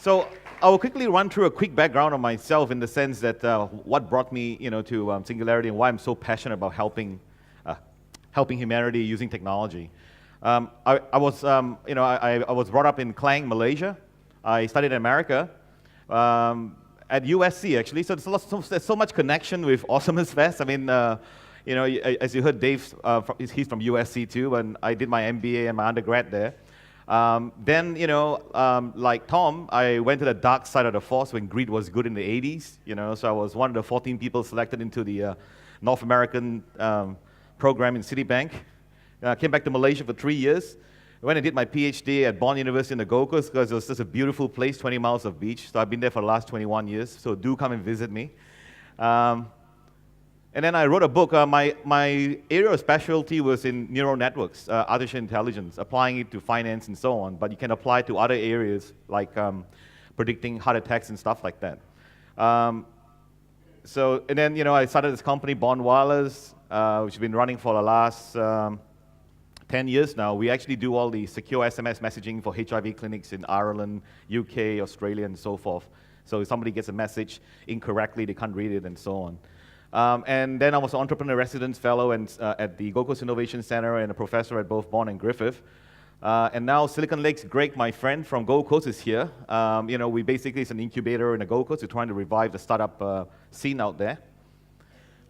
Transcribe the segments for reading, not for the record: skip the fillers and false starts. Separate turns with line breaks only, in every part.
So I will quickly run through a quick background of myself in the sense that what brought me, to Singularity and why I'm so passionate about helping humanity using technology. I was brought up in Klang, Malaysia. I studied in America, at USC actually. So there's so much connection with Awesomeness Fest. I mean, as you heard, Dave, he's from USC too, and I did my MBA and my undergrad there. Then, like Tom, I went to the dark side of the force when greed was good in the 80s. So I was one of the 14 people selected into the North American program in Citibank. Came back to Malaysia for 3 years. Went and did my PhD at Bond University in the Gold Coast because it was just a beautiful place, 20 miles of beach. So I've been there for the last 21 years. So do come and visit me. And then I wrote a book. My area of specialty was in neural networks, artificial intelligence, applying it to finance and so on. But you can apply it to other areas like predicting heart attacks and stuff like that. And then I started this company, Bond Wireless, which has been running for the last 10 years now. We actually do all the secure SMS messaging for HIV clinics in Ireland, UK, Australia, and so forth. So if somebody gets a message incorrectly, they can't read it and so on. And then I was an entrepreneur residence fellow at the Gold Coast Innovation Center and a professor at both Bond and Griffith. And now Silicon Lakes, Greg, my friend from Gold Coast, is here. We basically, it's an incubator in the Gold Coast. We're trying to revive the startup scene out there.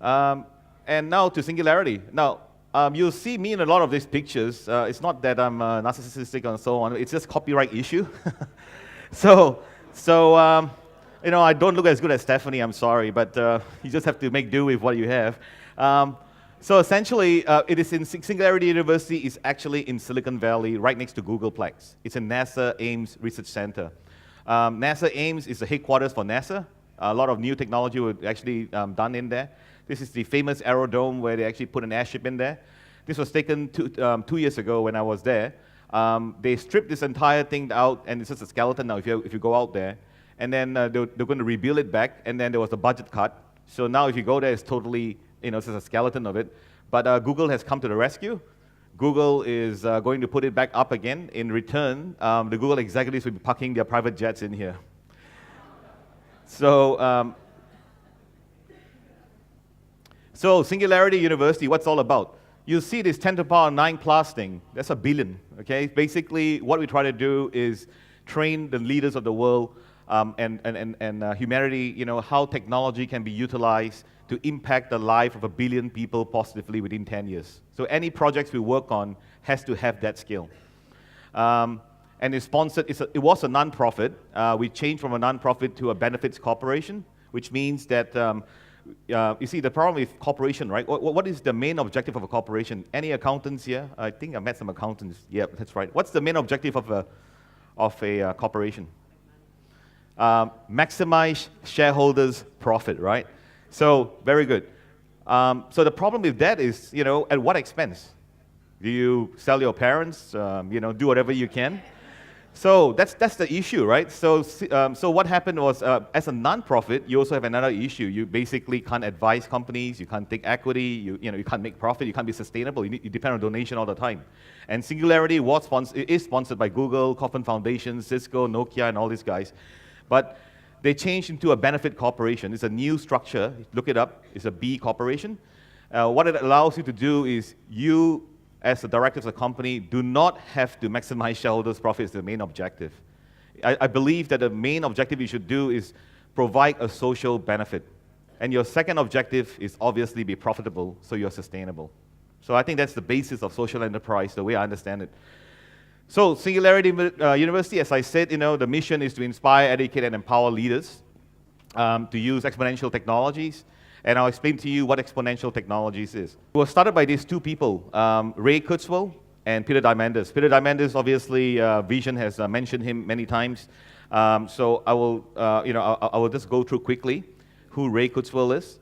And now to Singularity. Now, you'll see me in a lot of these pictures. It's not that I'm narcissistic and so on. It's just copyright issue. I don't look as good as Stephanie, I'm sorry, but you just have to make do with what you have. So essentially, it is in Singularity University is actually in Silicon Valley, right next to Googleplex. It's a NASA Ames Research Center. NASA Ames is the headquarters for NASA. A lot of new technology was actually done in there. This is the famous Aerodome where they actually put an airship in there. This was taken 2 years ago when I was there. They stripped this entire thing out, and it's just a skeleton now if you go out there. And then they're going to rebuild it back, and then there was a budget cut. So now if you go there, it's totally, it's just a skeleton of it. But Google has come to the rescue. Google is going to put it back up again. In return, the Google executives will be parking their private jets in here. So Singularity University, what's all about? You'll see this 10 to the power 9 plus thing. That's a billion, okay? Basically, what we try to do is train the leaders of the world and humanity, how technology can be utilized to impact the life of 1 billion people positively within 10 years. So any projects we work on has to have that skill. And it's sponsored, it was a non-profit. We changed from a non-profit to a benefits corporation, which means that, you see, the problem with corporation, right? What is the main objective of a corporation? Any accountants here? I think I met some accountants. Yeah, that's right. What's the main objective of a corporation? Maximize shareholders' profit, right? So, very good. So the problem with that is, at what expense? Do you sell your parents? Do whatever you can? So that's the issue, right? So what happened was, as a non-profit, you also have another issue. You basically can't advise companies, you can't take equity, you can't make profit, you can't be sustainable. You depend on donation all the time. And Singularity is sponsored by Google, Kauffman Foundation, Cisco, Nokia, and all these guys. But they changed into a benefit corporation. It's a new structure. Look it up. It's a B corporation. What it allows you to do is you, as the director of the company, do not have to maximize shareholders' profit as the main objective. I believe that the main objective you should do is provide a social benefit. And your second objective is obviously be profitable so you're sustainable. So I think that's the basis of social enterprise, the way I understand it. So Singularity University, as I said, the mission is to inspire, educate, and empower leaders to use exponential technologies. And I'll explain to you what exponential technologies is. It was started by these two people, Ray Kurzweil and Peter Diamandis. Peter Diamandis, obviously, Vision has mentioned him many times. So I will just go through quickly who Ray Kurzweil is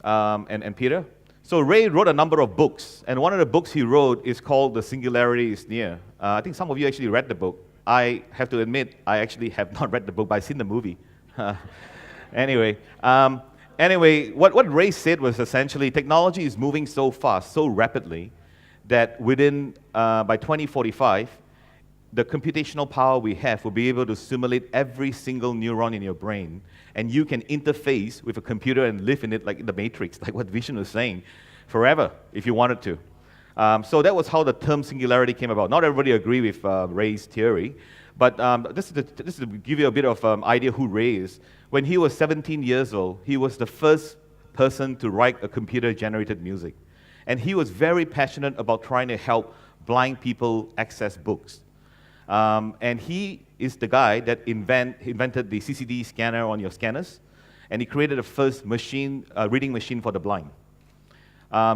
and Peter. So Ray wrote a number of books, and one of the books he wrote is called The Singularity is Near. I think some of you actually read the book. I have to admit, I actually have not read the book, but I've seen the movie. Anyway, what Ray said was essentially technology is moving so fast, so rapidly, that by 2045, the computational power we have will be able to simulate every single neuron in your brain, and you can interface with a computer and live in it like in the Matrix, like what Vision was saying, forever, if you wanted to. So that was how the term singularity came about. Not everybody agree with Ray's theory, but this is to give you a bit of idea who Ray is. When he was 17 years old, he was the first person to write a computer-generated music. And he was very passionate about trying to help blind people access books. And he is the guy that invented the CCD scanner on your scanners, and he created the first reading machine for the blind.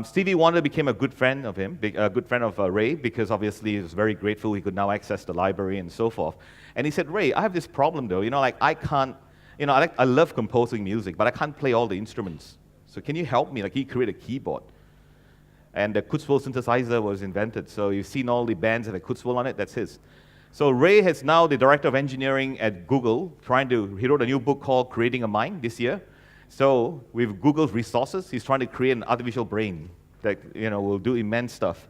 Stevie Wonder became a good friend of him, a good friend of Ray, because obviously he was very grateful he could now access the library and so forth. And he said, Ray, I have this problem though, like I can't, I love composing music, but I can't play all the instruments. So can you help me? Like he created a keyboard. And the Kutzwell synthesizer was invented. So you've seen all the bands that have Kutzwell on it, that's his. So Ray is now the director of engineering at Google, he wrote a new book called Creating a Mind this year. So with Google's resources, he's trying to create an artificial brain that will do immense stuff.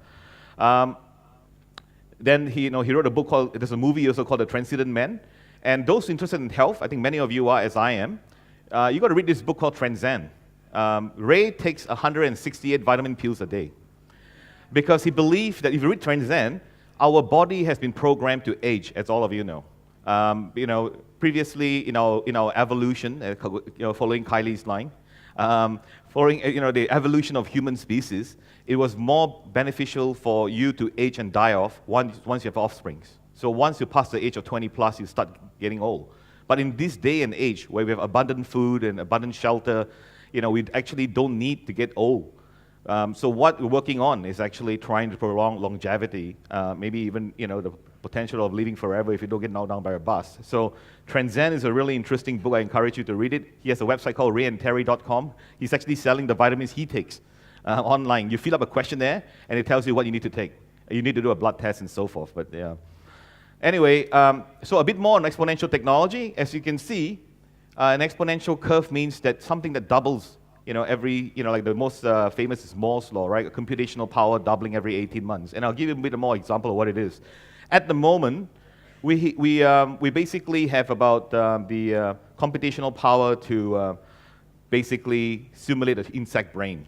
Then he wrote a book called, there's a movie also called The Transcendent Man. And those interested in health, I think many of you are, as I am, you got to read this book called Transcend. Ray takes 168 vitamin pills a day because he believed that if you read Transcend, our body has been programmed to age, as all of you know. Previously in our evolution, following Kylie's line, following the evolution of human species, it was more beneficial for you to age and die off once you have offsprings. So once you pass the age of 20 plus, you start getting old. But in this day and age, where we have abundant food and abundant shelter, we actually don't need to get old. So what we're working on is actually trying to prolong longevity, maybe even the potential of living forever if you don't get knocked down by a bus. So Transcend is a really interesting book. I encourage you to read it. He has a website called rayandterry.com. He's actually selling the vitamins he takes online. You fill up a questionnaire, and it tells you what you need to take. You need to do a blood test and so forth. But yeah. Anyway, so a bit more on exponential technology. As you can see, an exponential curve means that something that doubles like the most famous is Moore's law, right? Computational power doubling every 18 months. And I'll give you a bit more example of what it is. At the moment, we basically have about the computational power to basically simulate an insect brain.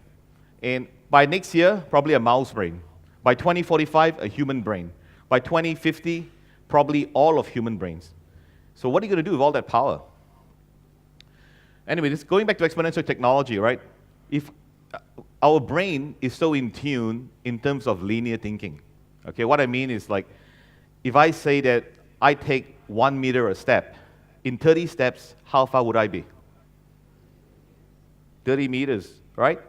And by next year, probably a mouse brain. By 2045, a human brain. By 2050, probably all of human brains. So what are you going to do with all that power? Anyway, just going back to exponential technology, right? If our brain is so in tune in terms of linear thinking, okay? What I mean is like, if I say that I take 1 meter a step, in 30 steps, how far would I be? 30 meters, right?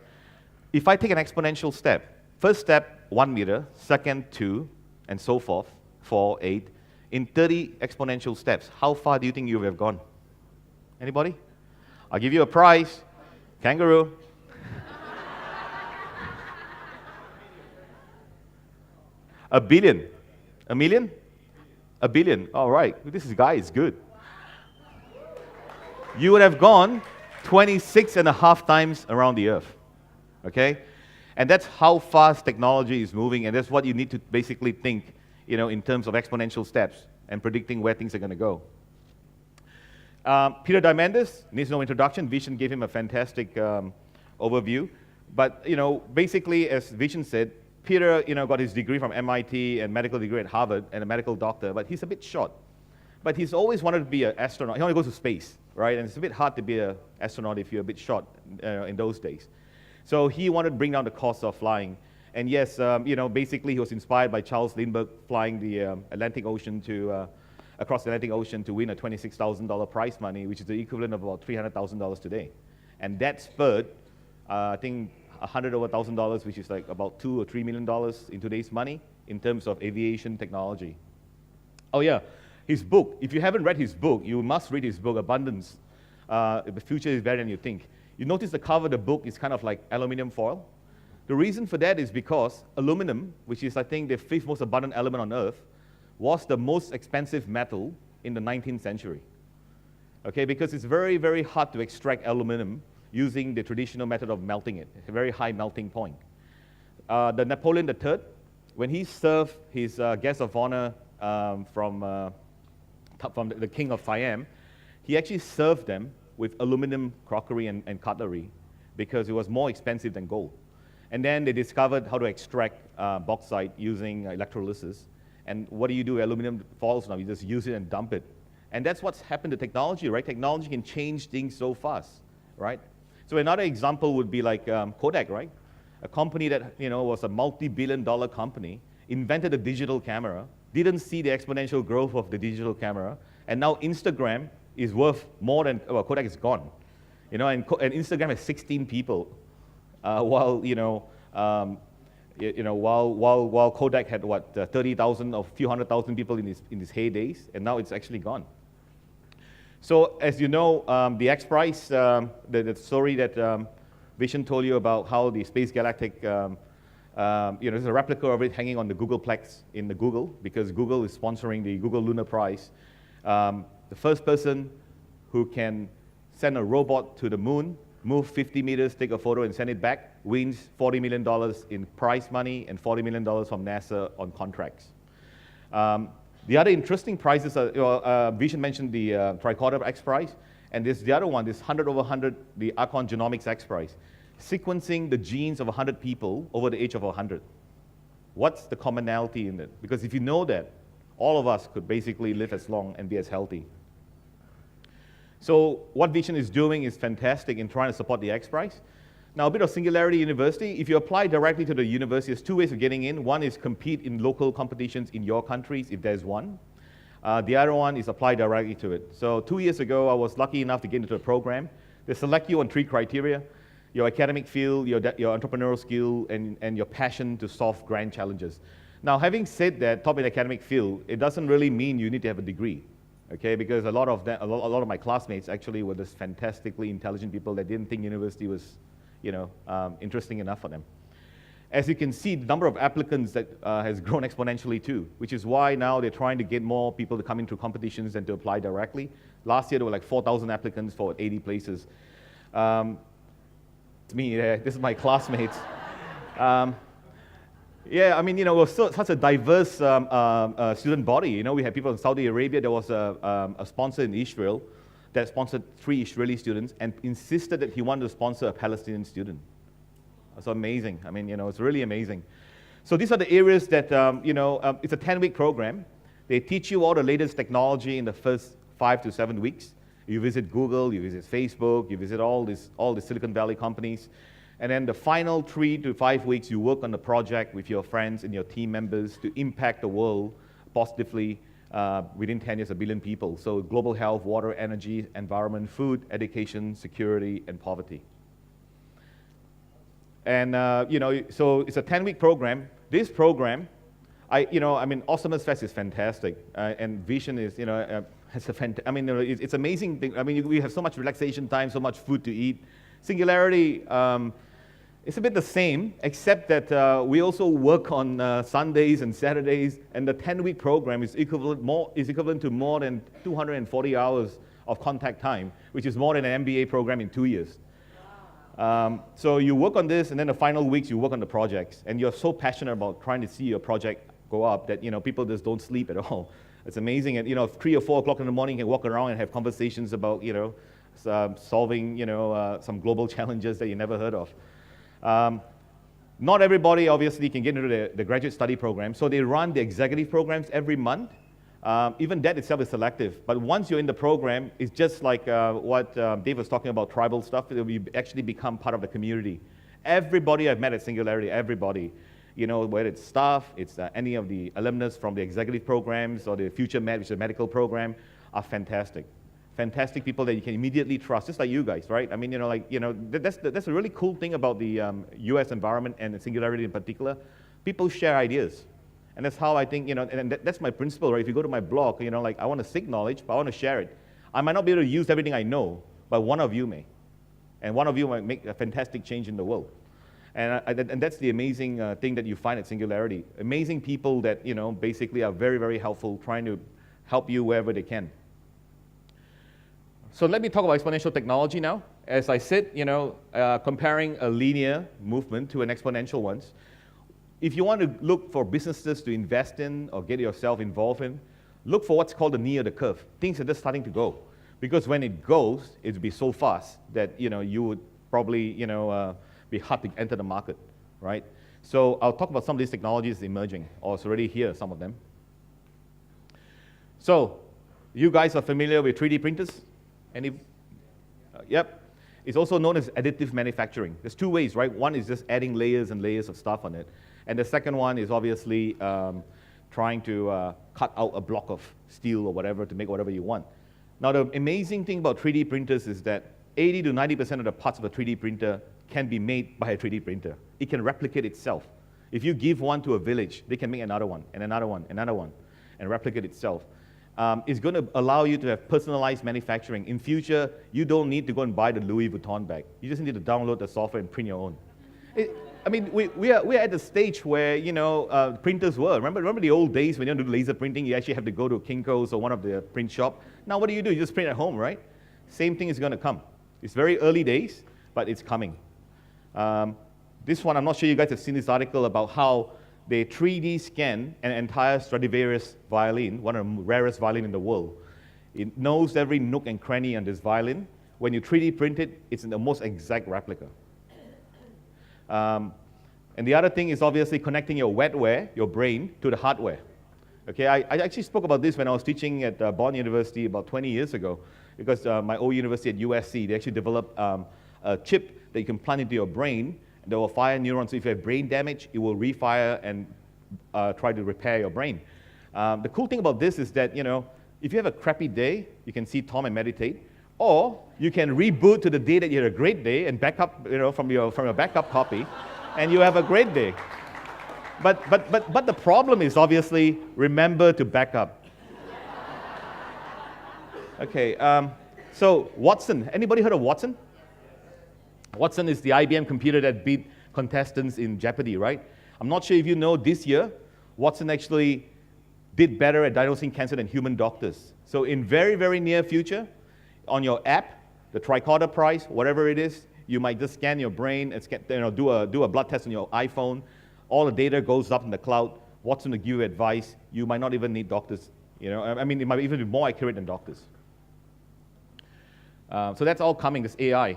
If I take an exponential step, first step, 1 meter, second, 2, and so forth, 4, 8, in 30 exponential steps, how far do you think you would have gone? Anybody? I'll give you a prize. Kangaroo. A billion. A million? A billion. All right. This guy is good. You would have gone 26 and a half times around the earth. Okay? And that's how fast technology is moving, and that's what you need to basically think, in terms of exponential steps and predicting where things are going to go. Peter Diamandis needs no introduction. Vision gave him a fantastic overview. But, basically, as Vision said, Peter, got his degree from MIT and medical degree at Harvard and a medical doctor, but he's a bit short. But he's always wanted to be an astronaut. He only goes to space, right? And it's a bit hard to be an astronaut if you're a bit short in those days. So he wanted to bring down the cost of flying. And yes, basically he was inspired by Charles Lindbergh flying the Atlantic Ocean across the Atlantic Ocean to win a $26,000 prize money, which is the equivalent of about $300,000 today. And that spurred, I think, $100,000, which is like about $2 or $3 million in today's money in terms of aviation technology. Oh yeah, his book. If you haven't read his book, you must read his book, Abundance. The future is better than you think. You notice the cover of the book is kind of like aluminum foil. The reason for that is because aluminum, which is I think the 5th most abundant element on Earth, was the most expensive metal in the 19th century. Okay, because it's very, very hard to extract aluminum using the traditional method of melting it, a very high melting point. The Napoleon III, when he served his guest of honor from the king of Siam, he actually served them with aluminum crockery and cutlery because it was more expensive than gold. And then they discovered how to extract bauxite using electrolysis. And what do? Aluminum falls now. You just use it and dump it. And that's what's happened to technology, right? Technology can change things so fast, right? So another example would be like Kodak, right? A company that was a multi-billion-dollar company, invented a digital camera, didn't see the exponential growth of the digital camera, and now Instagram is worth more than, well, Kodak is gone. And Instagram has 16 people, while Kodak had what 30,000 or a few 100,000 people in its heydays, and now it's actually gone. So as you know, the X Prize, the story that Vishen told you about how the Space Galactic, there's a replica of it hanging on the Googleplex in the Google, because Google is sponsoring the Google Lunar Prize. The first person who can send a robot to the moon, move 50 meters, take a photo, and send it back, wins $40 million in prize money and $40 million from NASA on contracts. The other interesting prizes are, Vishen mentioned the Tricorder X Prize, and there's the other one, this 100 over 100, the Archon Genomics X Prize, sequencing the genes of 100 people over the age of 100. What's the commonality in it? Because if you know that, all of us could basically live as long and be as healthy. So what Vishen is doing is fantastic in trying to support the X Prize. Now, a bit of Singularity University. If you apply directly to the university, there's two ways of getting in. One is compete in local competitions in your countries, if there's one. The other one is apply directly to it. So 2 years ago, I was lucky enough to get into the program. They select you on 3 criteria: your academic field, your entrepreneurial skill, and your passion to solve grand challenges. Now, having said that, top in academic field, it doesn't really mean you need to have a degree, okay? Because a lot of my classmates actually were just fantastically intelligent people that didn't think university was, interesting enough for them. As you can see, the number of applicants that has grown exponentially too, which is why now they're trying to get more people to come into competitions than to apply directly. Last year, there were like 4,000 applicants for 80 places. It's me, this is my classmates. Yeah, I mean, we're such a diverse student body. We had people in Saudi Arabia. There was a sponsor in Israel that sponsored 3 Israeli students and insisted that he wanted to sponsor a Palestinian student. That's amazing. I mean, it's really amazing. So these are the areas that, it's a 10-week program. They teach you all the latest technology in the first 5 to 7 weeks. You visit Google, you visit Facebook, you visit all the Silicon Valley companies. And then the final 3 to 5 weeks, you work on the project with your friends and your team members to impact the world positively within 10 years, 1 billion people. So global health, water, energy, environment, food, education, security, and poverty. And, so it's a 10-week program. This program, Awesomeness Fest is fantastic. And Vishen is, it's amazing thing. I mean, we have so much relaxation time, so much food to eat. Singularity, it's a bit the same, except that we also work on Sundays and Saturdays, and the 10-week program is equivalent to more than 240 hours of contact time, which is more than an MBA program in 2 years. So you work on this, and then the final weeks you work on the projects, and you're so passionate about trying to see your project go up that people just don't sleep at all. It's amazing, and 3 or 4 o'clock in the morning you can walk around and have conversations about solving some global challenges that you never heard of. Not everybody obviously can get into the graduate study program, so they run the executive programs every month. Even that itself is selective, but once you're in the program, it's just like what Dave was talking about, tribal stuff. You actually become part of the community. Everybody I've met at Singularity, everybody, whether it's staff, it's any of the alumnus from the executive programs or the Future Med, which is a medical program, are fantastic. Fantastic people that you can immediately trust, just like you guys, right? I mean, that's a really cool thing about the U.S. environment and Singularity in particular. People share ideas. And that's how I think, and that's my principle, right? If you go to my blog, I want to seek knowledge, but I want to share it. I might not be able to use everything I know, but one of you may. And one of you might make a fantastic change in the world. And that's the amazing thing that you find at Singularity. Amazing people that, basically are very, very helpful, trying to help you wherever they can. So let me talk about exponential technology now. As I said, comparing a linear movement to an exponential one. if you want to look for businesses to invest in or get yourself involved in, look for what's called the knee of the curve. Things are just starting to go. Because when it goes, it'll be so fast that you would probably be hard to enter the market, right? So I'll talk about some of these technologies emerging, or it's already here, some of them. So you guys are familiar with 3D printers? Yep. It's also known as additive manufacturing. There's two ways, right? One is just adding layers and layers of stuff on it. And the second one is obviously trying to cut out a block of steel or whatever to make whatever you want. Now, the amazing thing about 3D printers is that 80 to 90% of the parts of a 3D printer can be made by a 3D printer. It can replicate itself. If you give one to a village, they can make another one, and another one, another one, and replicate itself. It's going to allow you to have personalized manufacturing. In future, you don't need to go and buy the Louis Vuitton bag. You just need to download the software and print your own. We are at the stage where printers were. Remember the old days when you do laser printing, you actually have to go to Kinko's or one of the print shop. Now what do? You just print at home, right? Same thing is going to come. It's very early days, but it's coming. This one, I'm not sure you guys have seen this article about how they 3D scan an entire Stradivarius violin, one of the rarest violin in the world. It knows every nook and cranny on this violin. When you 3D print it, it's in the most exact replica. And the other thing is obviously connecting your wetware, your brain, to the hardware. Okay, I actually spoke about this when I was teaching at Bond University about 20 years ago, because my old university at USC, they actually developed a chip that you can plant into your brain that will fire neurons. So if you have brain damage, it will refire and try to repair your brain. The cool thing about this is that, if you have a crappy day, you can see Tom and meditate, or you can reboot to the day that you had a great day and back up, from your backup copy, and you have a great day. But the problem is obviously remember to back up. Okay, so Watson. Anybody heard of Watson? Watson is the IBM computer that beat contestants in Jeopardy, right? I'm not sure if you know, this year, Watson actually did better at diagnosing cancer than human doctors. So in very, very near future, on your app, the tricorder prize, whatever it is, you might just scan your brain and do a blood test on your iPhone. All the data goes up in the cloud. Watson will give you advice. You might not even need doctors. It might even be more accurate than doctors. So that's all coming, this AI.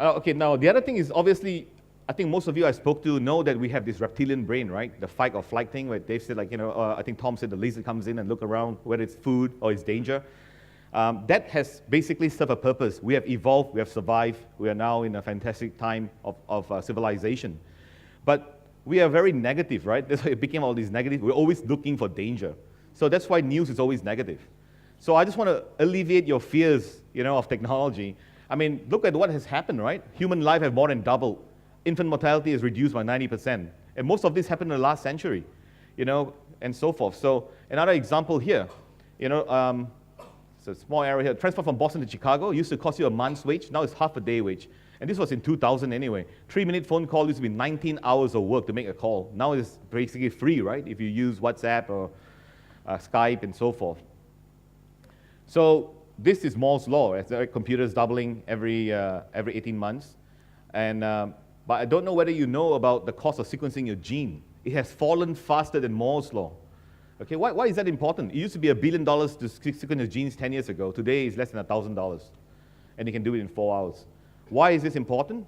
Okay, now the other thing is obviously, I think most of you I spoke to know that we have this reptilian brain, right? The fight or flight thing where Dave said, I think Tom said the laser comes in and look around whether it's food or it's danger. That has basically served a purpose. We have evolved, we have survived, we are now in a fantastic time of civilization. But we are very negative, right? That's why it became all these negative. We're always looking for danger. So that's why news is always negative. So I just want to alleviate your fears, of technology. Look at what has happened, right? Human life has more than doubled. Infant mortality is reduced by 90%. And most of this happened in the last century, and so forth. So another example here, it's a small area here. Transport from Boston to Chicago used to cost you a month's wage. Now it's half a day wage. And this was in 2000 anyway. 3-minute phone call used to be 19 hours of work to make a call. Now it's basically free, right? If you use WhatsApp or Skype and so forth. So this is Moore's law. As the computer's doubling every 18 months. And but I don't know whether you know about the cost of sequencing your gene. It has fallen faster than Moore's law. Okay, why is that important? It used to be $1 billion to sequence your genes 10 years ago. Today it's less than $1,000. And you can do it in 4 hours. Why is this important?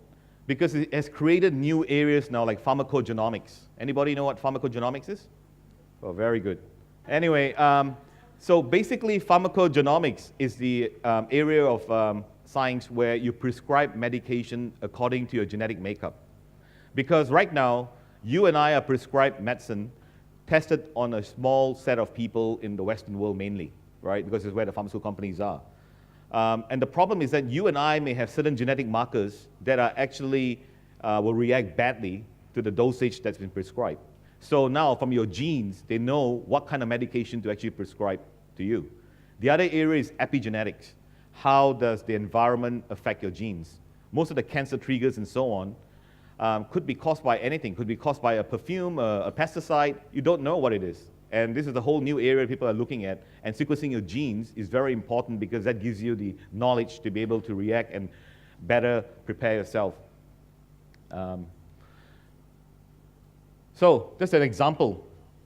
Because it has created new areas now like pharmacogenomics. Anybody know what pharmacogenomics is? Oh, very good. Anyway, so basically pharmacogenomics is the area of science where you prescribe medication according to your genetic makeup. Because right now, you and I are prescribed medicine tested on a small set of people in the Western world mainly, right? Because it's where the pharmaceutical companies are. And the problem is that you and I may have certain genetic markers that are actually will react badly to the dosage that's been prescribed. So now from your genes, they know what kind of medication to actually prescribe to you. The other area is epigenetics. How does the environment affect your genes? Most of the cancer triggers and so on could be caused by anything. Could be caused by a perfume, a pesticide. You don't know what it is. And this is a whole new area people are looking at. And sequencing your genes is very important because that gives you the knowledge to be able to react and better prepare yourself. So, just an example.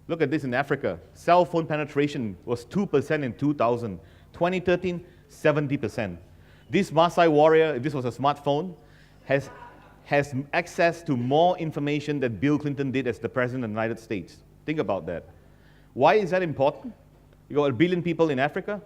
Look at this in Africa. Cell phone penetration was 2% in 2000. 2013, 70%. This Maasai warrior, if this was a smartphone, has access to more information than Bill Clinton did as the President of the United States. Think about that. Why is that important? You got 1 billion people in Africa.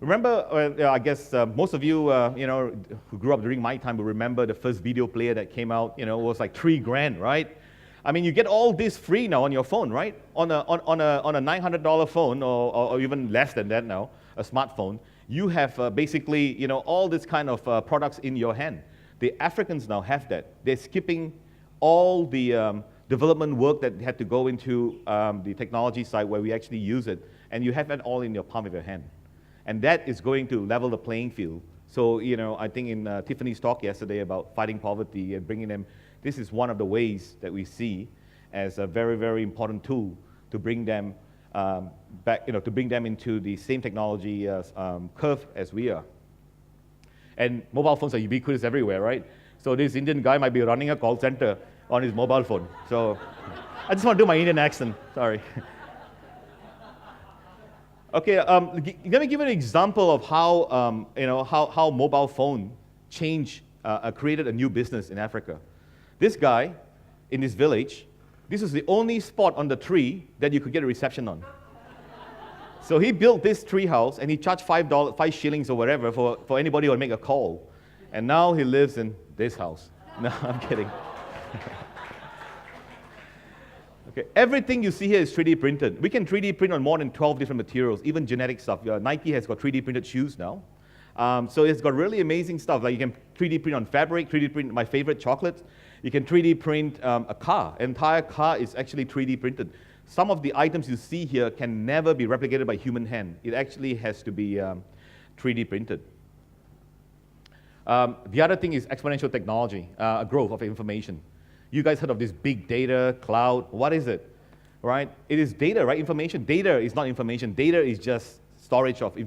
Remember, I guess most of you, who grew up during my time will remember the first video player that came out, it was like $3,000, right? I mean, you get all this free now on your phone, right? On a $900 phone, or even less than that now, a smartphone, you have basically, all this kind of products in your hand. The Africans now have that. They're skipping all the development work that had to go into the technology side where we actually use it, and you have it all in your palm of your hand. And that is going to level the playing field. So, I think in Tiffany's talk yesterday about fighting poverty and bringing them, this is one of the ways that we see as a very, very important tool to bring them back, to bring them into the same technology curve as we are. And mobile phones are ubiquitous everywhere, right? So this Indian guy might be running a call center on his mobile phone. So I just want to do my Indian accent, sorry. Okay, let me give you an example of how, how mobile phone created a new business in Africa. This guy in this village, this is the only spot on the tree that you could get a reception on. So he built this tree house and he charged $5 shillings or whatever for anybody who would make a call. And now he lives in this house. No, I'm kidding. Okay, everything you see here is 3D printed. We can 3D print on more than 12 different materials, even genetic stuff. Nike has got 3D printed shoes now. So it's got really amazing stuff. Like you can 3D print on fabric, 3D print my favorite chocolates. You can 3D print a car. An entire car is actually 3D printed. Some of the items you see here can never be replicated by human hand. It actually has to be 3D printed. The other thing is exponential technology, growth of information. You guys heard of this big data, cloud. What is it? Right? It is data, right? Information. Data is not information. Data is just storage of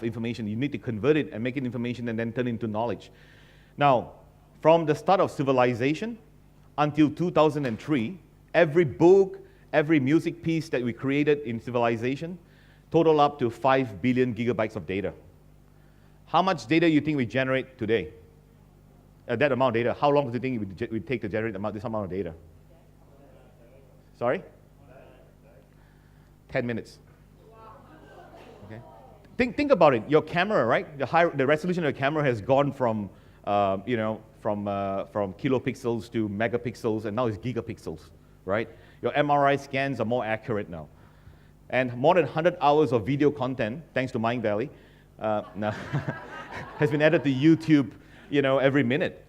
information. You need to convert it and make it information and then turn it into knowledge. Now, from the start of civilization until 2003, every book, every music piece that we created in civilization total up to 5 billion gigabytes of data. How much data do you think we generate today? That amount of data, how long do you think it would take to generate this amount of data? Sorry? 10 minutes. Okay. Think about it. Your camera, right? The resolution of your camera has gone from kilopixels to megapixels, and now it's gigapixels, right? Your MRI scans are more accurate now. And more than 100 hours of video content, thanks to Mind Valley, has been added to YouTube, every minute.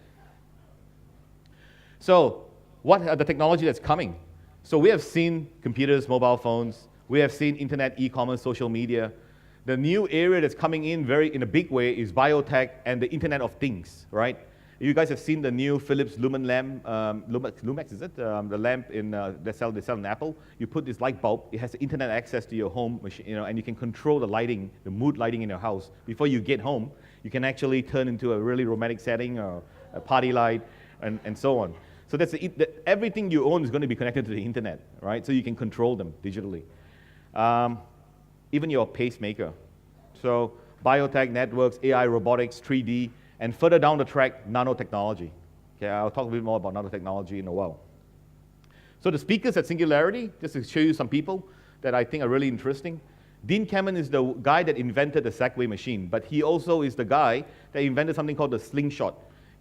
So what are the technology that's coming? So we have seen computers, mobile phones. We have seen internet, e-commerce, social media. The new area that's coming in a big way is biotech and the Internet of Things, right? You guys have seen the new Philips Lumen lamp, Lumex is it? The lamp they sell in Apple. You put this light bulb, it has internet access to your home machine, and you can control the lighting, the mood lighting in your house. Before you get home, you can actually turn into a really romantic setting or a party light and so on. So everything you own is going to be connected to the internet, right? So you can control them digitally. Even your pacemaker. So biotech, networks, AI, robotics, 3D, and further down the track, nanotechnology. Okay, I'll talk a bit more about nanotechnology in a while. So the speakers at Singularity, just to show you some people that I think are really interesting. Dean Kamen is the guy that invented the Segway machine, but he also is the guy that invented something called the slingshot.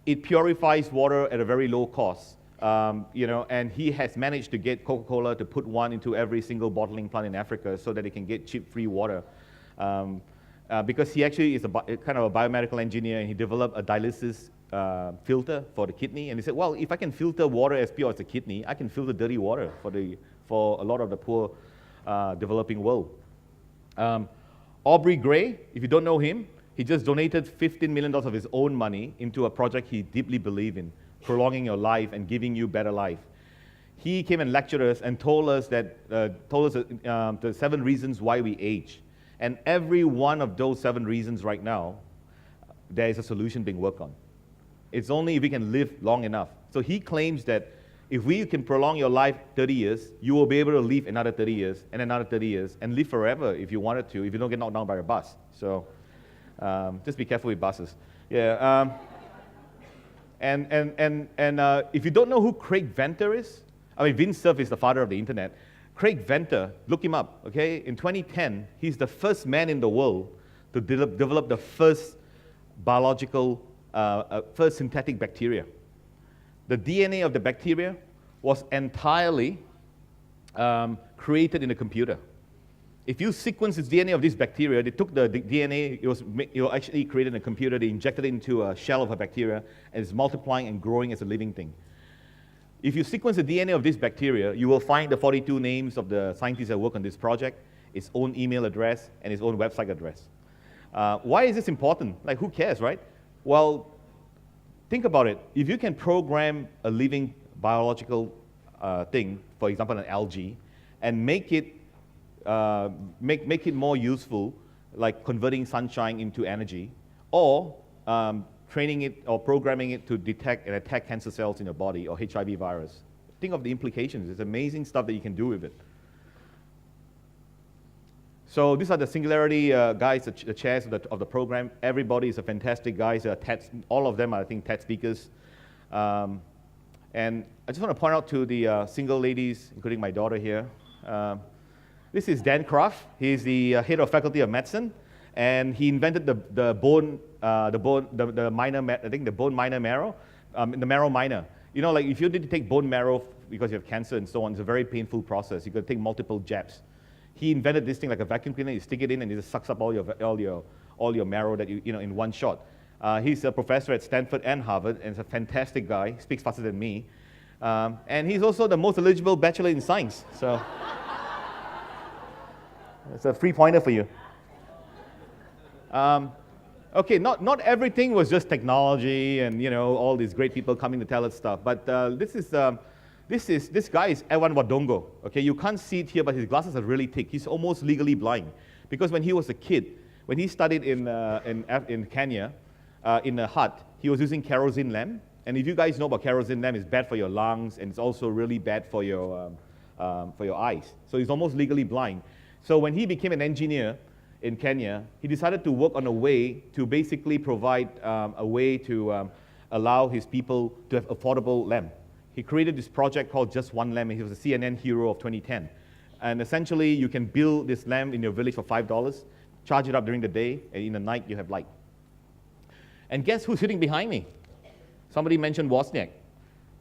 It purifies water at a very low cost. And he has managed to get Coca-Cola to put one into every single bottling plant in Africa so that they can get cheap, free water. Because he actually is kind of a biomedical engineer, and he developed a dialysis filter for the kidney. And he said, well, if I can filter water as pure as the kidney, I can filter dirty water for a lot of the poor developing world. Aubrey Gray, if you don't know him, he just donated $15 million of his own money into a project he deeply believed in, prolonging your life and giving you better life. He came and lectured us and told us the 7 reasons why we age. And every one of those 7 reasons right now, there is a solution being worked on. It's only if we can live long enough. So he claims that if we can prolong your life 30 years, you will be able to live another 30 years and another 30 years and live forever if you wanted to, if you don't get knocked down by a bus. So just be careful with buses. Yeah. If you don't know who Craig Venter is, I mean, Vint Cerf is the father of the internet. Craig Venter, look him up, okay? In 2010, he's the first man in the world to develop the first biological, first synthetic bacteria. The DNA of the bacteria was entirely created in a computer. If you sequence the DNA of this bacteria, they took the DNA, it was actually created in a computer, they injected it into a shell of a bacteria, and it's multiplying and growing as a living thing. If you sequence the DNA of this bacteria, you will find the 42 names of the scientists that work on this project, its own email address, and its own website address. Why is this important? Like, who cares, right? Well, think about it. If you can program a living biological thing, for example, an algae, and make it more useful, like converting sunshine into energy, or training it or programming it to detect and attack cancer cells in your body or HIV virus. Think of the implications. It's amazing stuff that you can do with it. So these are the Singularity guys, the chairs of the program. Everybody is a fantastic guys. All of them are, I think, TED speakers. And I just want to point out to the single ladies, including my daughter here. This is Dan Kraft. He's the head of faculty of medicine, and he invented the bone minor marrow, the marrow minor. You know, like if you need to take bone marrow because you have cancer and so on, it's a very painful process. You got to take multiple jabs. He invented this thing like a vacuum cleaner. You stick it in, and it just sucks up all your marrow that you know in one shot. He's a professor at Stanford and Harvard, and is a fantastic guy. Speaks faster than me, and he's also the most eligible bachelor in science. So. It's a free pointer for you. Okay, not everything was just technology and all these great people coming to tell us stuff. But this guy is Ewan Wadongo. Okay, you can't see it here, but his glasses are really thick. He's almost legally blind because when he was a kid, when he studied in Kenya, in a hut, he was using kerosene lamp. And if you guys know about kerosene lamp, it's bad for your lungs and it's also really bad for your eyes. So he's almost legally blind. So when he became an engineer in Kenya, he decided to work on a way to basically provide a way to allow his people to have affordable lamp. He created this project called Just One Lamp, and he was a CNN hero of 2010. And essentially, you can build this lamp in your village for $5, charge it up during the day, and in the night you have light. And guess who's sitting behind me? Somebody mentioned Wozniak.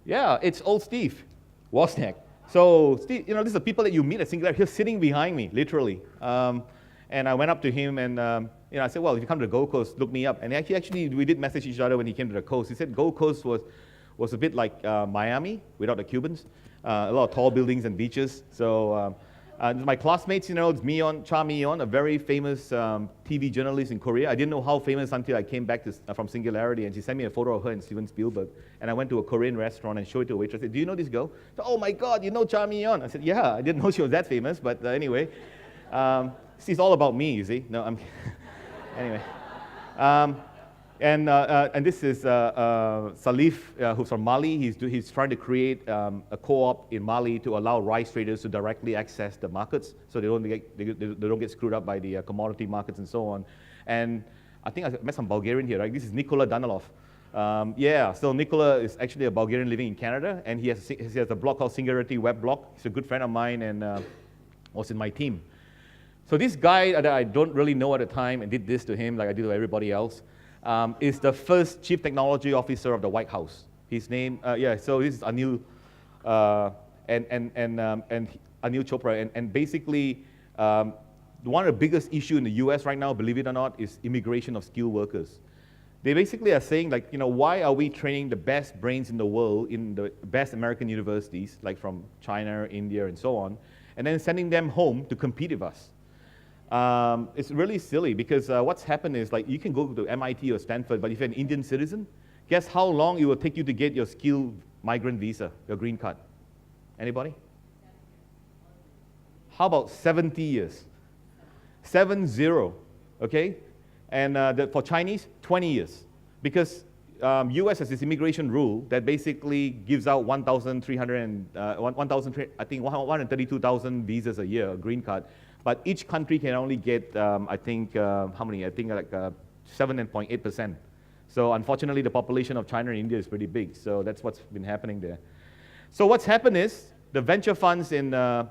Yeah, it's old Steve Wozniak. So, Steve, these are the people that you meet at Singularity. He's sitting behind me, literally. And I went up to him and I said, well, if you come to the Gold Coast, look me up. And actually, we did message each other when he came to the coast. He said Gold Coast was a bit like Miami without the Cubans. A lot of tall buildings and beaches. So my classmates, it's Cha Mi-yeon, a very famous TV journalist in Korea. I didn't know how famous until I came back from Singularity, and she sent me a photo of her and Steven Spielberg. And I went to a Korean restaurant and showed it to a waitress. I said, do you know this girl? She said, oh my God, you know Cha Mi-yeon? I said, yeah, I didn't know she was that famous, but anyway. She's all about me, you see. No, I'm anyway. And this is Salif, who's from Mali. He's trying to create a co-op in Mali to allow rice traders to directly access the markets, so they don't get screwed up by the commodity markets and so on. And I think I met some Bulgarian here, right? This is Nikola Danilov. So Nikola is actually a Bulgarian living in Canada, and he has a blog called Singularity web blog. He's a good friend of mine and was in my team. So this guy that I don't really know at the time and did this to him like I did to everybody else, is the first chief technology officer of the White House. His name, so this is Anil, and Anil Chopra. And basically, one of the biggest issues in the US right now, believe it or not, is immigration of skilled workers. They basically are saying, like, why are we training the best brains in the world in the best American universities, like from China, India, and so on, and then sending them home to compete with us? It's really silly because what's happened is, like, you can go to MIT or Stanford, but if you're an Indian citizen, guess how long it will take you to get your skilled migrant visa, your green card? Anybody? How about 70 years? 70, okay? And for Chinese, 20 years. Because U.S. has this immigration rule that basically gives out 132,000 visas a year, a green card. But each country can only get, I think, how many? I think like 7.8%. So unfortunately, the population of China and India is pretty big. So that's what's been happening there. So what's happened is the venture funds in the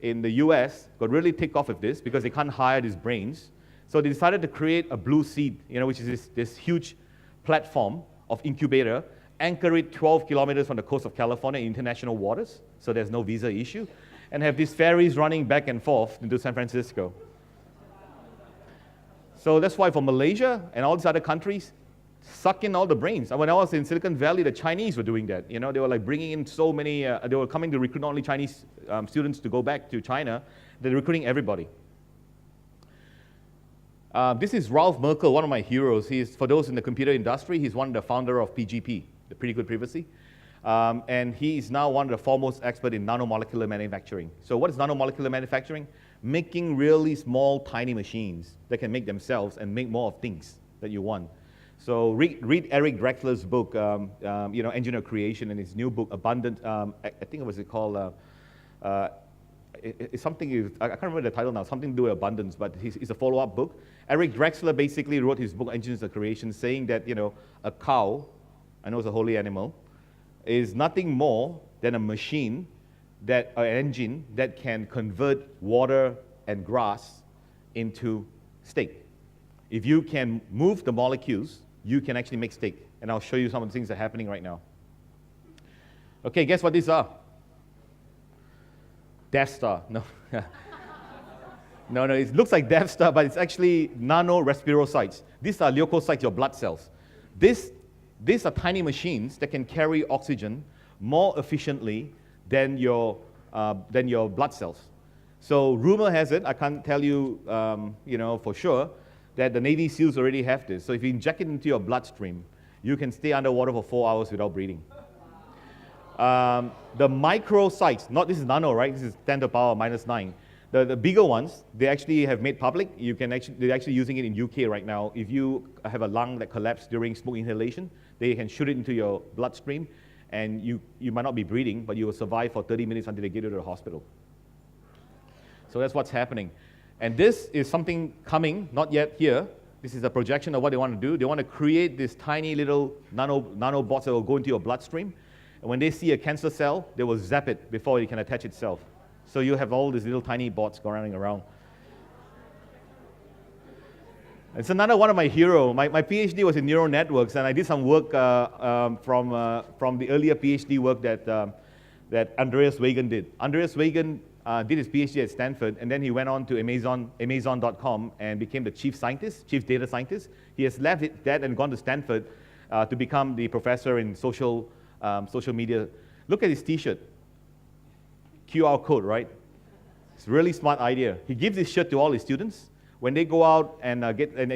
U.S. got really ticked off with this because they can't hire these brains. So they decided to create a blue seed, which is this huge platform of incubator, anchor it 12 kilometers from the coast of California in international waters, so there's no visa issue, and have these ferries running back and forth into San Francisco. So that's why for Malaysia and all these other countries, suck in all the brains. When I was in Silicon Valley, the Chinese were doing that. They were like bringing in so many, they were coming to recruit not only Chinese students to go back to China, they're recruiting everybody. This is Ralph Merkle, one of my heroes. For those in the computer industry, he's one of the founder of PGP, the Pretty Good Privacy. And he's now one of the foremost experts in nanomolecular manufacturing. So what is nanomolecular manufacturing? Making really small, tiny machines that can make themselves and make more of things that you want. So read Eric Drexler's book, Engineer Creation, and his new book, Abundant. I think it was called. It's something, I can't remember the title now, something to do with abundance, but it's a follow-up book. Eric Drexler basically wrote his book, Engines of Creation, saying that, a cow, I know it's a holy animal, is nothing more than a machine, an engine that can convert water and grass into steak. If you can move the molecules, you can actually make steak. And I'll show you some of the things that are happening right now. Okay, guess what these are? Death Star. No. No, it looks like Death Star, but it's actually nano-respirocytes. These are leukocytes, your blood cells. These are tiny machines that can carry oxygen more efficiently than your blood cells. So rumor has it, I can't tell you, for sure, that the Navy SEALs already have this. So if you inject it into your bloodstream, you can stay underwater for 4 hours without breathing. The microcytes, this is nano, right? This is 10 to the power minus 9. The bigger ones, they actually have made public. They're actually using it in UK right now. If you have a lung that collapsed during smoke inhalation, they can shoot it into your bloodstream, and you might not be breathing, but you will survive for 30 minutes until they get you to the hospital. So that's what's happening. And this is something coming, not yet here. This is a projection of what they want to do. They want to create this tiny little nanobots that will go into your bloodstream. And when they see a cancer cell, they will zap it before it can attach itself. So you have all these little tiny bots running around. It's another one of my heroes. My PhD was in neural networks, and I did some work from the earlier PhD work that Andreas Weigand did. Andreas Weigand did his PhD at Stanford, and then he went on to Amazon.com and became the chief data scientist. He has left that and gone to Stanford to become the professor in social media. Look at his T-shirt. QR code, right? It's a really smart idea. He gives this shirt to all his students. When they go out and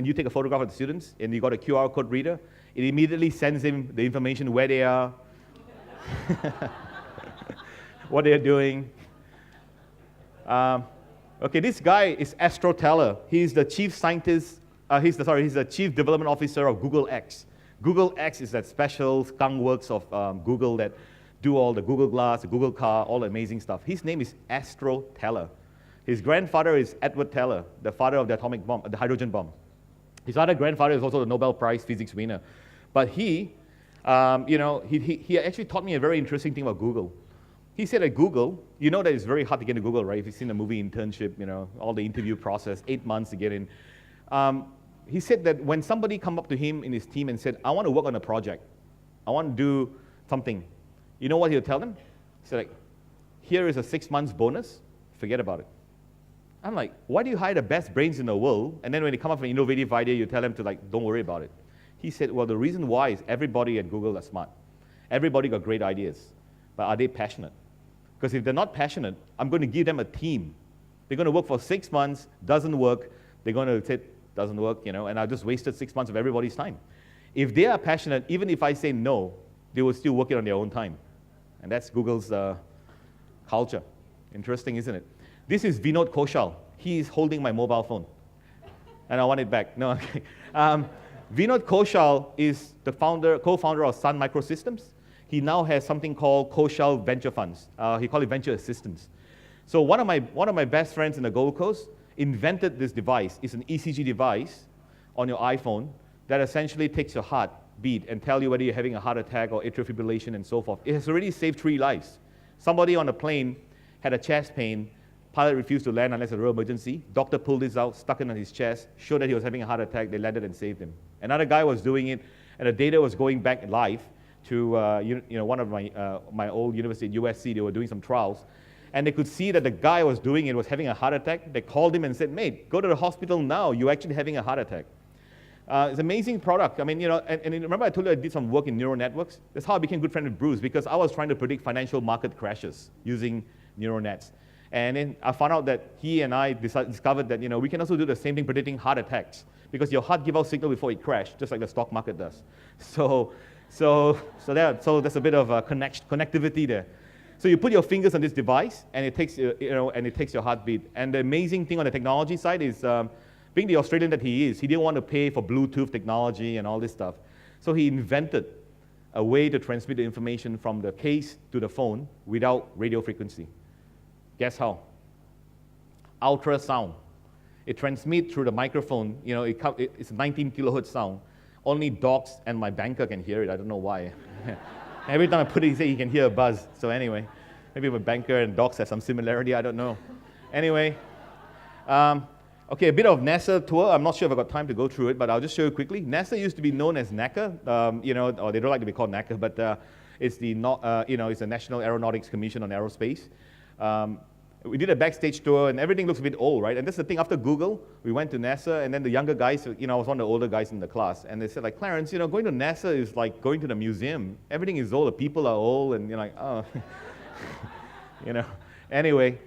you take a photograph of the students, and you got a QR code reader, it immediately sends him the information where they are, what they're doing. Okay, this guy is Astro Teller. He's the chief scientist. He's the chief development officer of Google X. Google X is that special skunk works of Google that do all the Google Glass, the Google car, all the amazing stuff. His name is Astro Teller. His grandfather is Edward Teller, the father of the atomic bomb, the hydrogen bomb. His other grandfather is also the Nobel Prize physics winner. But he actually taught me a very interesting thing about Google. He said at Google, you know that it's very hard to get into Google, right? If you've seen the movie Internship, all the interview process, 8 months to get in. He said that when somebody come up to him in his team and said, I want to work on a project, I want to do something, you know what he'll tell them? He said, here is a 6 months bonus, forget about it. I'm like, why do you hire the best brains in the world, and then when they come up with an innovative idea, you tell them to don't worry about it? He said, well, the reason why is everybody at Google are smart. Everybody got great ideas, but are they passionate? Because if they're not passionate, I'm going to give them a team. They're going to work for 6 months, doesn't work, they're going to say, doesn't work, and I just wasted 6 months of everybody's time. If they are passionate, even if I say no, they will still work it on their own time. And that's Google's culture. Interesting, isn't it? This is Vinod Koshal. He is holding my mobile phone. And I want it back. No, okay. Vinod Koshal is the co-founder of Sun Microsystems. He now has something called Koshal Venture Funds. He calls it Venture Assistance. So one of my best friends in the Gold Coast invented this device. It's an ECG device on your iPhone that essentially takes your heartbeat and tell you whether you're having a heart attack or atrial fibrillation and so forth. It has already saved 3 lives. Somebody on a plane had a chest pain. Pilot refused to land unless a real emergency. Doctor pulled this out, stuck it on his chest, showed that he was having a heart attack. They landed and saved him. Another guy was doing it, and the data was going back live to one of my old university at USC. They were doing some trials, and they could see that the guy was doing it was having a heart attack. They called him and said, "Mate, go to the hospital now. You're actually having a heart attack." It's an amazing product. I mean, and remember I told you I did some work in neural networks? That's how I became good friend with Bruce, because I was trying to predict financial market crashes using neural nets. And then I found out that he and I discovered that we can also do the same thing predicting heart attacks, because your heart gives out signal before it crashes, just like the stock market does. So there's a bit of connectivity there. So you put your fingers on this device, and it takes your heartbeat. And the amazing thing on the technology side is, being the Australian that he is, he didn't want to pay for Bluetooth technology and all this stuff. So he invented a way to transmit the information from the case to the phone without radio frequency. Guess how? Ultrasound. It transmits through the microphone. It's 19 kilohertz sound. Only dogs and my banker can hear it. I don't know why. Every time I put it, he can hear a buzz. So anyway, maybe my banker and dogs have some similarity. I don't know. Anyway, okay, a bit of NASA tour. I'm not sure if I've got time to go through it, but I'll just show you quickly. NASA used to be known as NACA, or they don't like to be called NACA, but it's the National Aeronautics Commission on Aerospace. We did a backstage tour, and everything looks a bit old, right? And that's the thing. After Google, we went to NASA, and then the younger guys, I was one of the older guys in the class, and they said, like, Clarence, going to NASA is like going to the museum. Everything is old. The people are old, and you're like, oh, Anyway,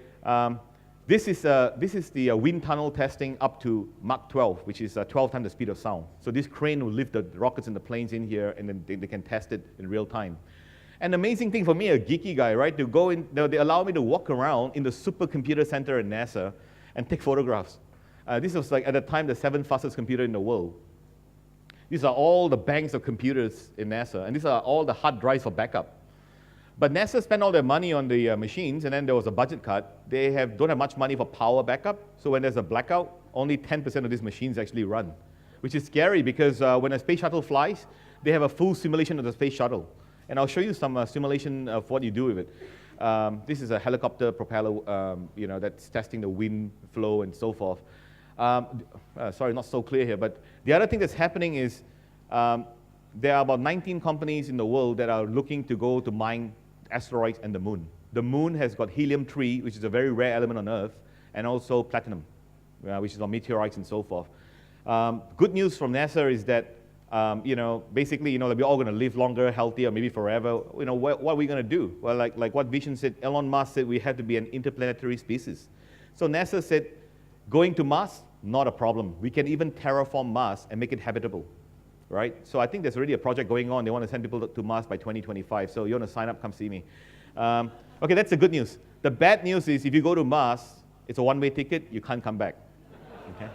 this is the wind tunnel testing up to Mach 12, which is 12 times the speed of sound. So this crane will lift the rockets and the planes in here, and then they can test it in real time. An amazing thing for me, a geeky guy, right, to go in, they allow me to walk around in the supercomputer center at NASA and take photographs. This was like, at the time, the 7th fastest computer in the world. These are all the banks of computers in NASA, and these are all the hard drives for backup. But NASA spent all their money on the machines, and then there was a budget cut. They don't have much money for power backup, so when there's a blackout, only 10% of these machines actually run, which is scary because when a space shuttle flies, they have a full simulation of the space shuttle. And I'll show you some simulation of what you do with it. This is a helicopter propeller, that's testing the wind flow and so forth. Sorry, not so clear here, but the other thing that's happening is there are about 19 companies in the world that are looking to go to mine asteroids and the moon. The moon has got helium-3, which is a very rare element on Earth, and also platinum, which is on meteorites and so forth. Good news from NASA is that basically, we're all going to live longer, healthier, maybe forever. What are we going to do? Well, like what Vision said, Elon Musk said we have to be an interplanetary species. So NASA said, going to Mars, not a problem. We can even terraform Mars and make it habitable, right? So I think there's already a project going on. They want to send people to Mars by 2025. So you want to sign up, come see me. Okay, that's the good news. The bad news is if you go to Mars, it's a one-way ticket. You can't come back. Okay?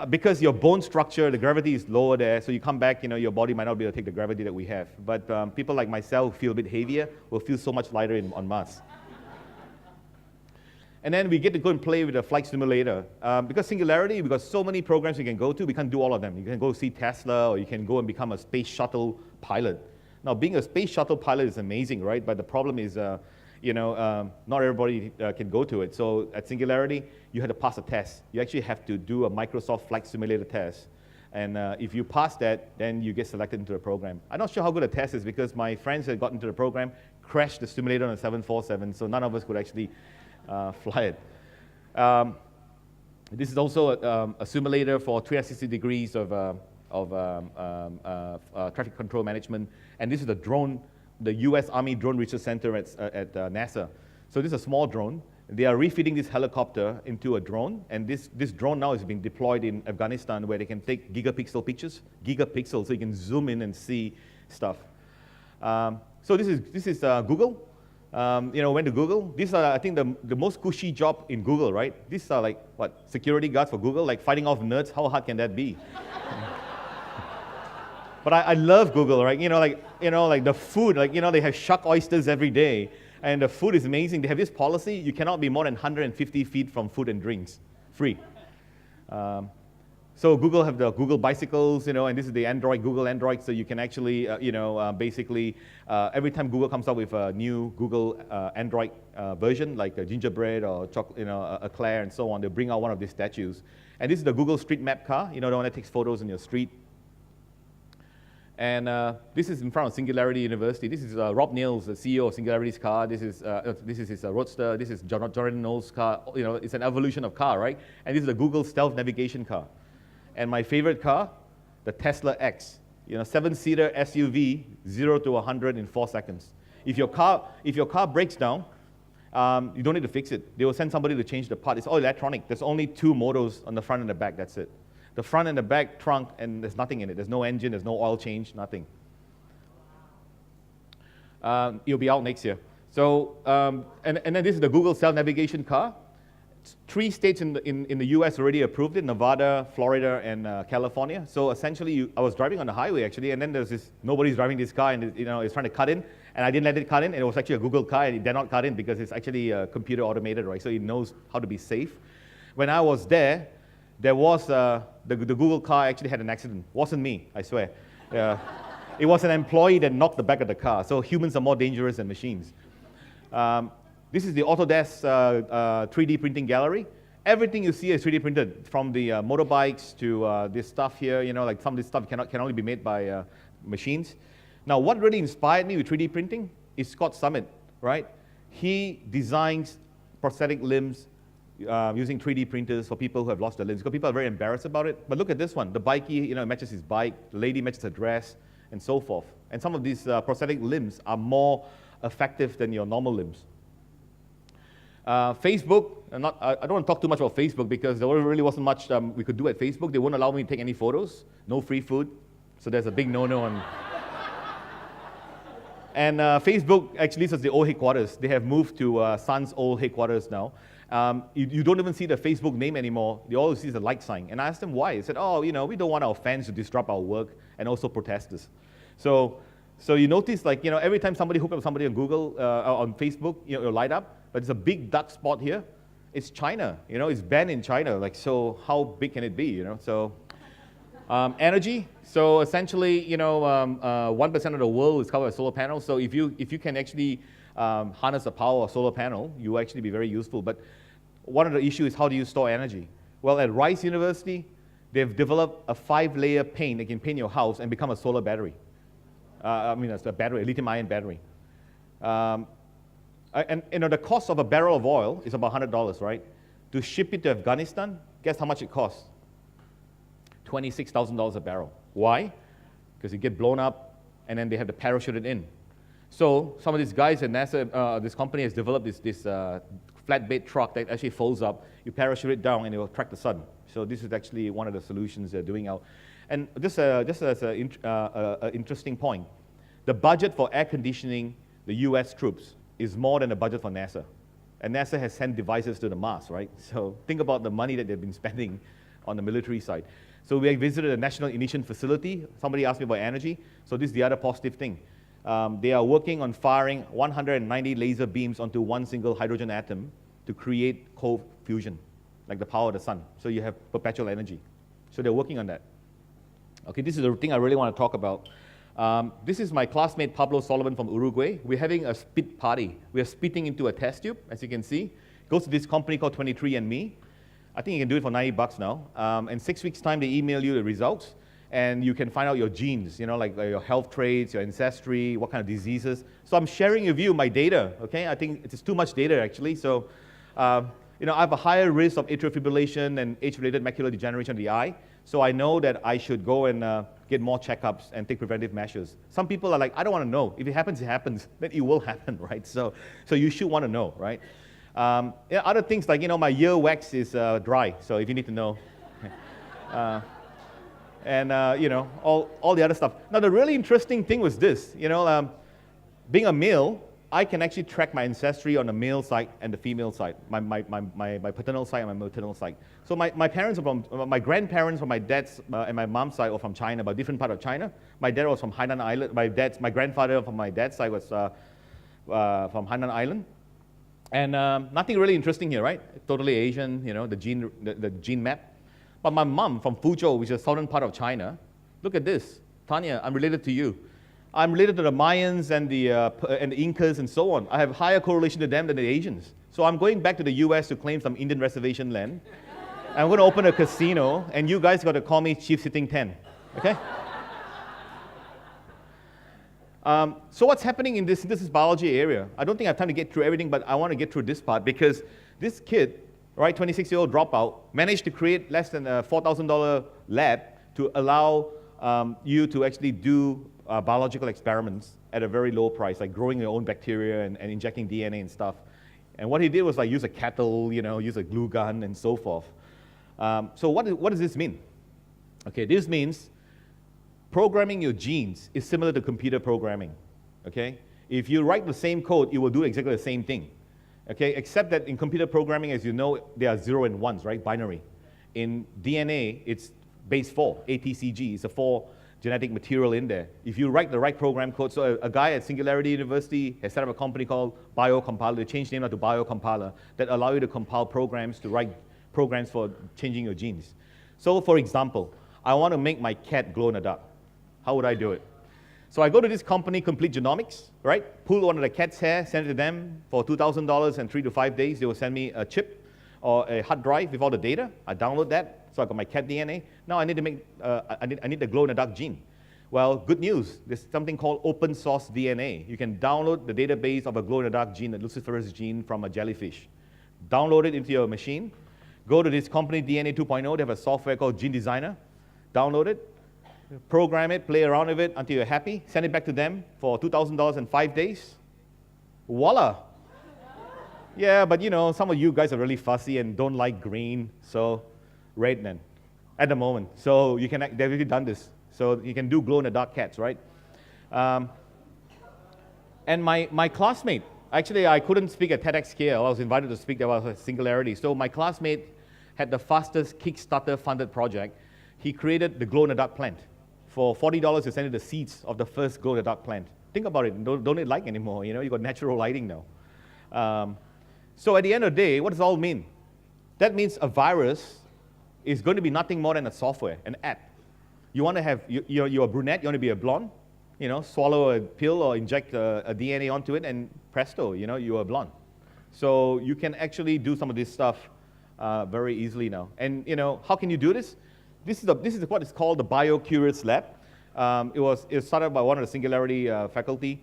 Because your bone structure, the gravity is lower there, so you come back, your body might not be able to take the gravity that we have. But people like myself who feel a bit heavier will feel so much lighter on Mars. And then we get to go and play with a flight simulator. Because Singularity, we've got so many programs you can go to, we can't do all of them. You can go see Tesla, or you can go and become a space shuttle pilot. Now, being a space shuttle pilot is amazing, right? But the problem is, not everybody can go to it. So at Singularity, you have to pass a test. You actually have to do a Microsoft Flight Simulator test. And if you pass that, then you get selected into the program. I'm not sure how good a test is because my friends that got into the program crashed the simulator on a 747, so none of us could actually fly it. This is also a simulator for 360 degrees of traffic control management. And this is the drone, the US Army Drone Research Center at NASA. So this is a small drone. They are refitting this helicopter into a drone, and this drone now is being deployed in Afghanistan where they can take gigapixel pictures, so you can zoom in and see stuff. So this is Google. Went to Google. These are, I think, the most cushy job in Google, right? These are like, what, security guards for Google? Like fighting off nerds? How hard can that be? But I love Google, right? Like the food, like, they have shuck oysters every day, and the food is amazing. They have this policy: you cannot be more than 150 feet from food and drinks, free. So Google have the Google bicycles, and this is the Android, Google Android, so you can actually, basically, every time Google comes up with a new Google Android version, like a gingerbread or chocolate, a Claire and so on, they'll bring out one of these statues. And this is the Google Street Map car, the one that takes photos in your street. And this is in front of Singularity University. This is Rob Neal's, the CEO of Singularity's car. This is his Roadster. This is Jordan Knowles' car. It's an evolution of car, right? And this is the Google Stealth Navigation car. And my favorite car, the Tesla X. 7-seater SUV, 0 to 100 in 4 seconds. If your car breaks down, you don't need to fix it. They will send somebody to change the part. It's all electronic. There's only 2 motors on the front and the back. That's it. The front and the back trunk, and there's nothing in it. There's no engine, there's no oil change, nothing. It'll be out next year. So, and then this is the Google self-navigation car. 3 states in the US already approved it: Nevada, Florida, and California. So essentially, I was driving on the highway actually, and then there's this, nobody's driving this car, and it's trying to cut in, and I didn't let it cut in, and it was actually a Google car, and it did not cut in because it's actually computer automated, right? So it knows how to be safe. When I was there was, the Google car actually had an accident. Wasn't me, I swear. It was an employee that knocked the back of the car. So humans are more dangerous than machines. This is the Autodesk 3D printing gallery. Everything you see is 3D printed, from the motorbikes to this stuff here. Like some of this stuff can only be made by machines. Now, what really inspired me with 3D printing is Scott Summit, right? He designs prosthetic limbs using 3D printers for people who have lost their limbs, because people are very embarrassed about it. But look at this one. The bikie, it matches his bike. The lady matches her dress, and so forth. And some of these prosthetic limbs are more effective than your normal limbs. Facebook, I don't want to talk too much about Facebook because there really wasn't much we could do at Facebook. They wouldn't allow me to take any photos. No free food. So there's a big no-no on. And Facebook actually is the old headquarters. They have moved to Sun's old headquarters now. You don't even see the Facebook name anymore. You always see the like sign. And I asked them why. They said, we don't want our fans to disrupt our work and also protesters. So you notice, like, every time somebody hooks up somebody on Google, on Facebook, it'll light up. But there's a big dark spot here. It's China. It's banned in China. Like, so how big can it be? So energy. So essentially, 1% of the world is covered by solar panels. So if you can actually harness the power of a solar panel, you will actually be very useful. But one of the issues is, how do you store energy? Well, at Rice University, they've developed a 5-layer paint that can paint your house and become a solar battery. It's a battery, a lithium-ion battery. And the cost of a barrel of oil is about $100, right? To ship it to Afghanistan, guess how much it costs? $26,000 a barrel. Why? Because it get blown up, and then they have to parachute it in. So some of these guys at NASA, this company has developed this flatbed truck that actually folds up. You parachute it down, and it will track the sun. So this is actually one of the solutions they're doing out. And just as an interesting point, the budget for air conditioning the U.S. troops is more than the budget for NASA. And NASA has sent devices to the Mars, right? So think about the money that they've been spending on the military side. So we visited a National Ignition Facility. Somebody asked me about energy. So this is the other positive thing. They are working on firing 190 laser beams onto one single hydrogen atom to create cold fusion, like the power of the sun. So you have perpetual energy. So they're working on that. Okay, this is the thing I really want to talk about. This is my classmate Pablo Solomon from Uruguay. We're having a spit party. We are spitting into a test tube, as you can see. It goes to this company called 23andMe. I think you can do it for $90 now. In 6 weeks' time, they email you the results, and you can find out your genes, like your health traits, your ancestry, what kind of diseases. So I'm sharing with you my data, okay? I think it's too much data, actually. So, I have a higher risk of atrial fibrillation and age-related macular degeneration of the eye. So I know that I should go and get more checkups and take preventive measures. Some people are like, I don't want to know. If it happens, it happens. Then it will happen, right? So you should want to know, right? Other things like, my ear wax is dry. So if you need to know. All the other stuff. Now, the really interesting thing was this. Being a male, I can actually track my ancestry on the male side and the female side, my paternal side and my maternal side. So my parents are from, my grandparents from my dad's and my mom's side were from China, but different part of China. My dad was from Hainan Island. My grandfather from my dad's side was from Hainan Island. And nothing really interesting here, right? Totally Asian, the gene map. But my mom from Fuzhou, which is the southern part of China, look at this. Tanya, I'm related to you. I'm related to the Mayans and the Incas and so on. I have higher correlation to them than the Asians. So I'm going back to the US to claim some Indian reservation land. I'm going to open a casino, and you guys got to call me Chief Sitting 10, okay? So what's happening in this synthesis biology area? I don't think I have time to get through everything, but I want to get through this part because this kid, right, 26-year-old dropout, managed to create less than a $4,000 lab to allow you to actually do biological experiments at a very low price, like growing your own bacteria and injecting DNA and stuff. And what he did was like use a kettle, use a glue gun and so forth. So what does this mean? Okay, this means programming your genes is similar to computer programming, okay? If you write the same code, it will do exactly the same thing, okay? Except that in computer programming, as you know, there are 0 and 1s, right? Binary. In DNA, it's base 4, ATCG. It's a 4 genetic material in there. If you write the right program code, so a guy at Singularity University has set up a company called Biocompiler. They changed the name now to Biocompiler that allow you to compile programs to write programs for changing your genes. So for example, I want to make my cat glow in the dark. How would I do it? So I go to this company, Complete Genomics, right? Pull one of the cat's hair, send it to them for $2,000 and 3 to 5 days. They will send me a chip or a hard drive with all the data. I download that, so I got my cat DNA. Now I need to make, I need the glow-in-the-dark gene. Well, good news. There's something called open source DNA. You can download the database of a glow-in-the-dark gene, the luciferase gene from a jellyfish. Download it into your machine. Go to this company, DNA 2.0. They have a software called Gene Designer. Download it. Program it, play around with it until you're happy, send it back to them for $2,000 in 5 days. Voila. Yeah, but some of you guys are really fussy and don't like green, so red then, at the moment. So they've already done this. So you can do glow-in-the-dark cats, right? And my classmate, actually I couldn't speak at TEDxKL. I was invited to speak there was a Singularity. So my classmate had the fastest Kickstarter funded project. He created the glow-in-the-dark plant. For $40, you send it the seeds of the first glow-in-the-dark plant. Think about it. Don't need light anymore. You got natural lighting now. So at the end of the day, what does it all mean? That means a virus is going to be nothing more than a software, an app. You want to have, you're a brunette, you want to be a blonde, swallow a pill or inject a DNA onto it, and presto, you're a blonde. So you can actually do some of this stuff very easily now. And how can you do this? This is what is called the BioCurious Lab. It was started by one of the Singularity faculty.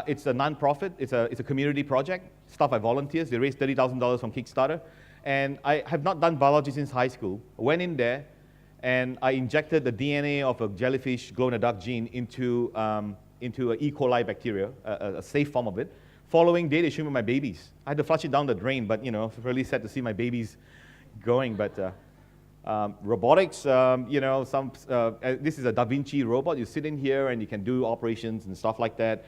It's a non-profit. It's a community project, staffed by volunteers. They raised $30,000 from Kickstarter. And I have not done biology since high school. I went in there, and I injected the DNA of a jellyfish glow-in-the-dark gene into an E. coli bacteria, a safe form of it. Following day, they showed me my babies. I had to flush it down the drain, but it's really sad to see my babies going. But robotics, this is a Da Vinci robot. You sit in here and you can do operations and stuff like that.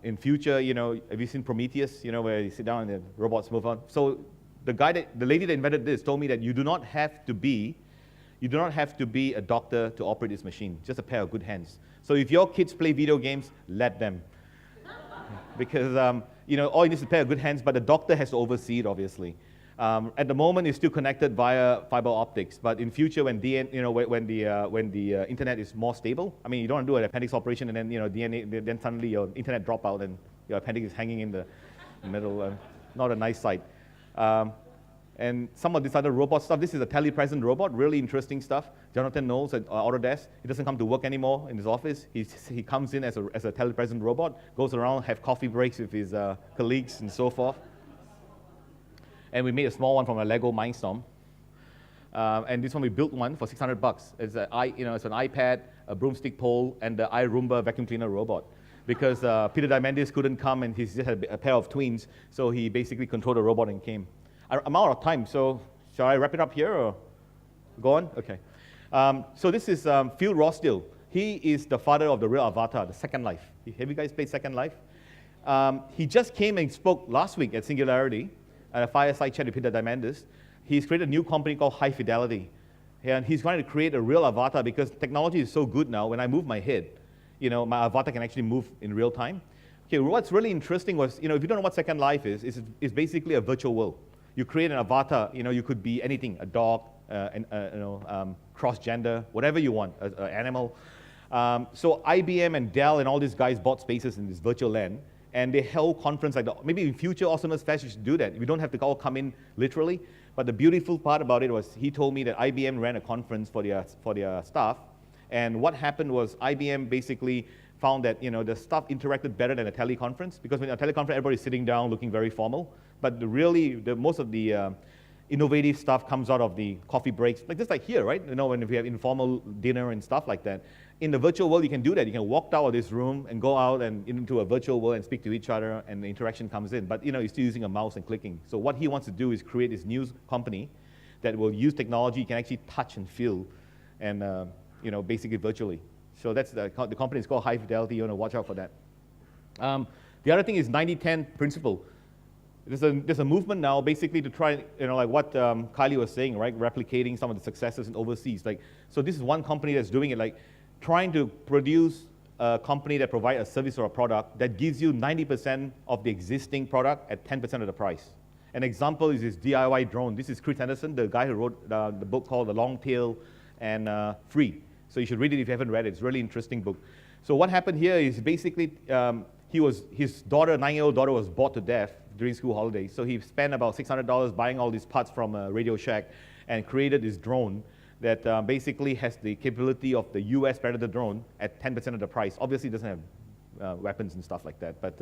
In future, have you seen Prometheus? Where you sit down and the robots move on. So the lady that invented this told me that you do not have to be a doctor to operate this machine. Just a pair of good hands. So if your kids play video games, let them, because all you need is a pair of good hands. But the doctor has to oversee it, obviously. At the moment, it's still connected via fiber optics, but in future, when the internet is more stable, you don't want to do an appendix operation and then DNA, then suddenly your internet drop out and your appendix is hanging in the middle. Not a nice sight. And some of this other robot stuff. This is a telepresent robot, really interesting stuff. Jonathan knows at Autodesk. He doesn't come to work anymore in his office. He comes in as a telepresent robot, goes around, have coffee breaks with his colleagues and so forth. And we made a small one from a Lego Mindstorm. And this one, we built one for $600. It's an iPad, a broomstick pole, and the iRoomba vacuum cleaner robot. Because Peter Diamandis couldn't come, and he just had a pair of twins, so he basically controlled the robot and came. I'm out of time, so shall I wrap it up here or go on? Okay. So this is Phil Rossdale. He is the father of the real Avatar, the Second Life. Have you guys played Second Life? He just came and spoke last week at Singularity, at a fireside chat with Peter Diamandis. He's created a new company called High Fidelity. And he's trying to create a real avatar because technology is so good now. When I move my head, my avatar can actually move in real time. Okay, what's really interesting was, if you don't know what Second Life is, it's basically a virtual world. You create an avatar, you could be anything, a dog, cross-gender, whatever you want, an animal. So IBM and Dell and all these guys bought spaces in this virtual land, and they held conference like that. Maybe in future Awesomeness Fest, you should do that. We don't have to all come in literally. But the beautiful part about it was he told me that IBM ran a conference for their staff, and what happened was IBM basically found that the staff interacted better than a teleconference, because when a teleconference, everybody's sitting down looking very formal. But most of the innovative stuff comes out of the coffee breaks, just like here, right? When we have informal dinner and stuff like that. In the virtual world, you can do that. You can walk out of this room and go out and into a virtual world and speak to each other, and the interaction comes in. But you're still using a mouse and clicking. So what he wants to do is create this new company that will use technology. You can actually touch and feel, and basically virtually. So that's the company is called High Fidelity. You want to watch out for that. The other thing is 90-10 principle. There's a movement now basically to try, like what Kylie was saying, right? Replicating some of the successes in overseas. So this is one company that's doing it, trying to produce a company that provides a service or a product that gives you 90% of the existing product at 10% of the price. An example is this DIY drone. This is Chris Anderson, the guy who wrote the book called The Long Tail and Free. So you should read it if you haven't read it. It's a really interesting book. So what happened here is basically his daughter, 9-year-old daughter, was bored to death during school holidays. So he spent about $600 buying all these parts from Radio Shack and created this drone that basically has the capability of the US Predator drone at 10% of the price. Obviously, it doesn't have weapons and stuff like that, but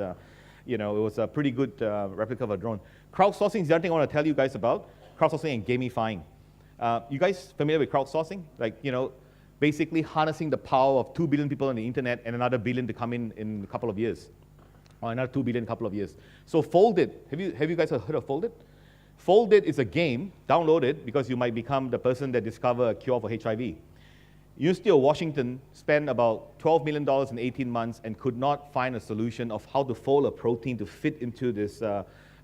it was a pretty good replica of a drone. Crowdsourcing is the other thing I want to tell you guys about. Crowdsourcing and gamifying. You guys familiar with crowdsourcing? Basically harnessing the power of 2 billion people on the internet and another billion to come in a couple of years, or another 2 billion in a couple of years. So Foldit, have you guys heard of Foldit? Foldit is a game. Download it because you might become the person that discover a cure for HIV. University of Washington spent about $12 million in 18 months and could not find a solution of how to fold a protein to fit into this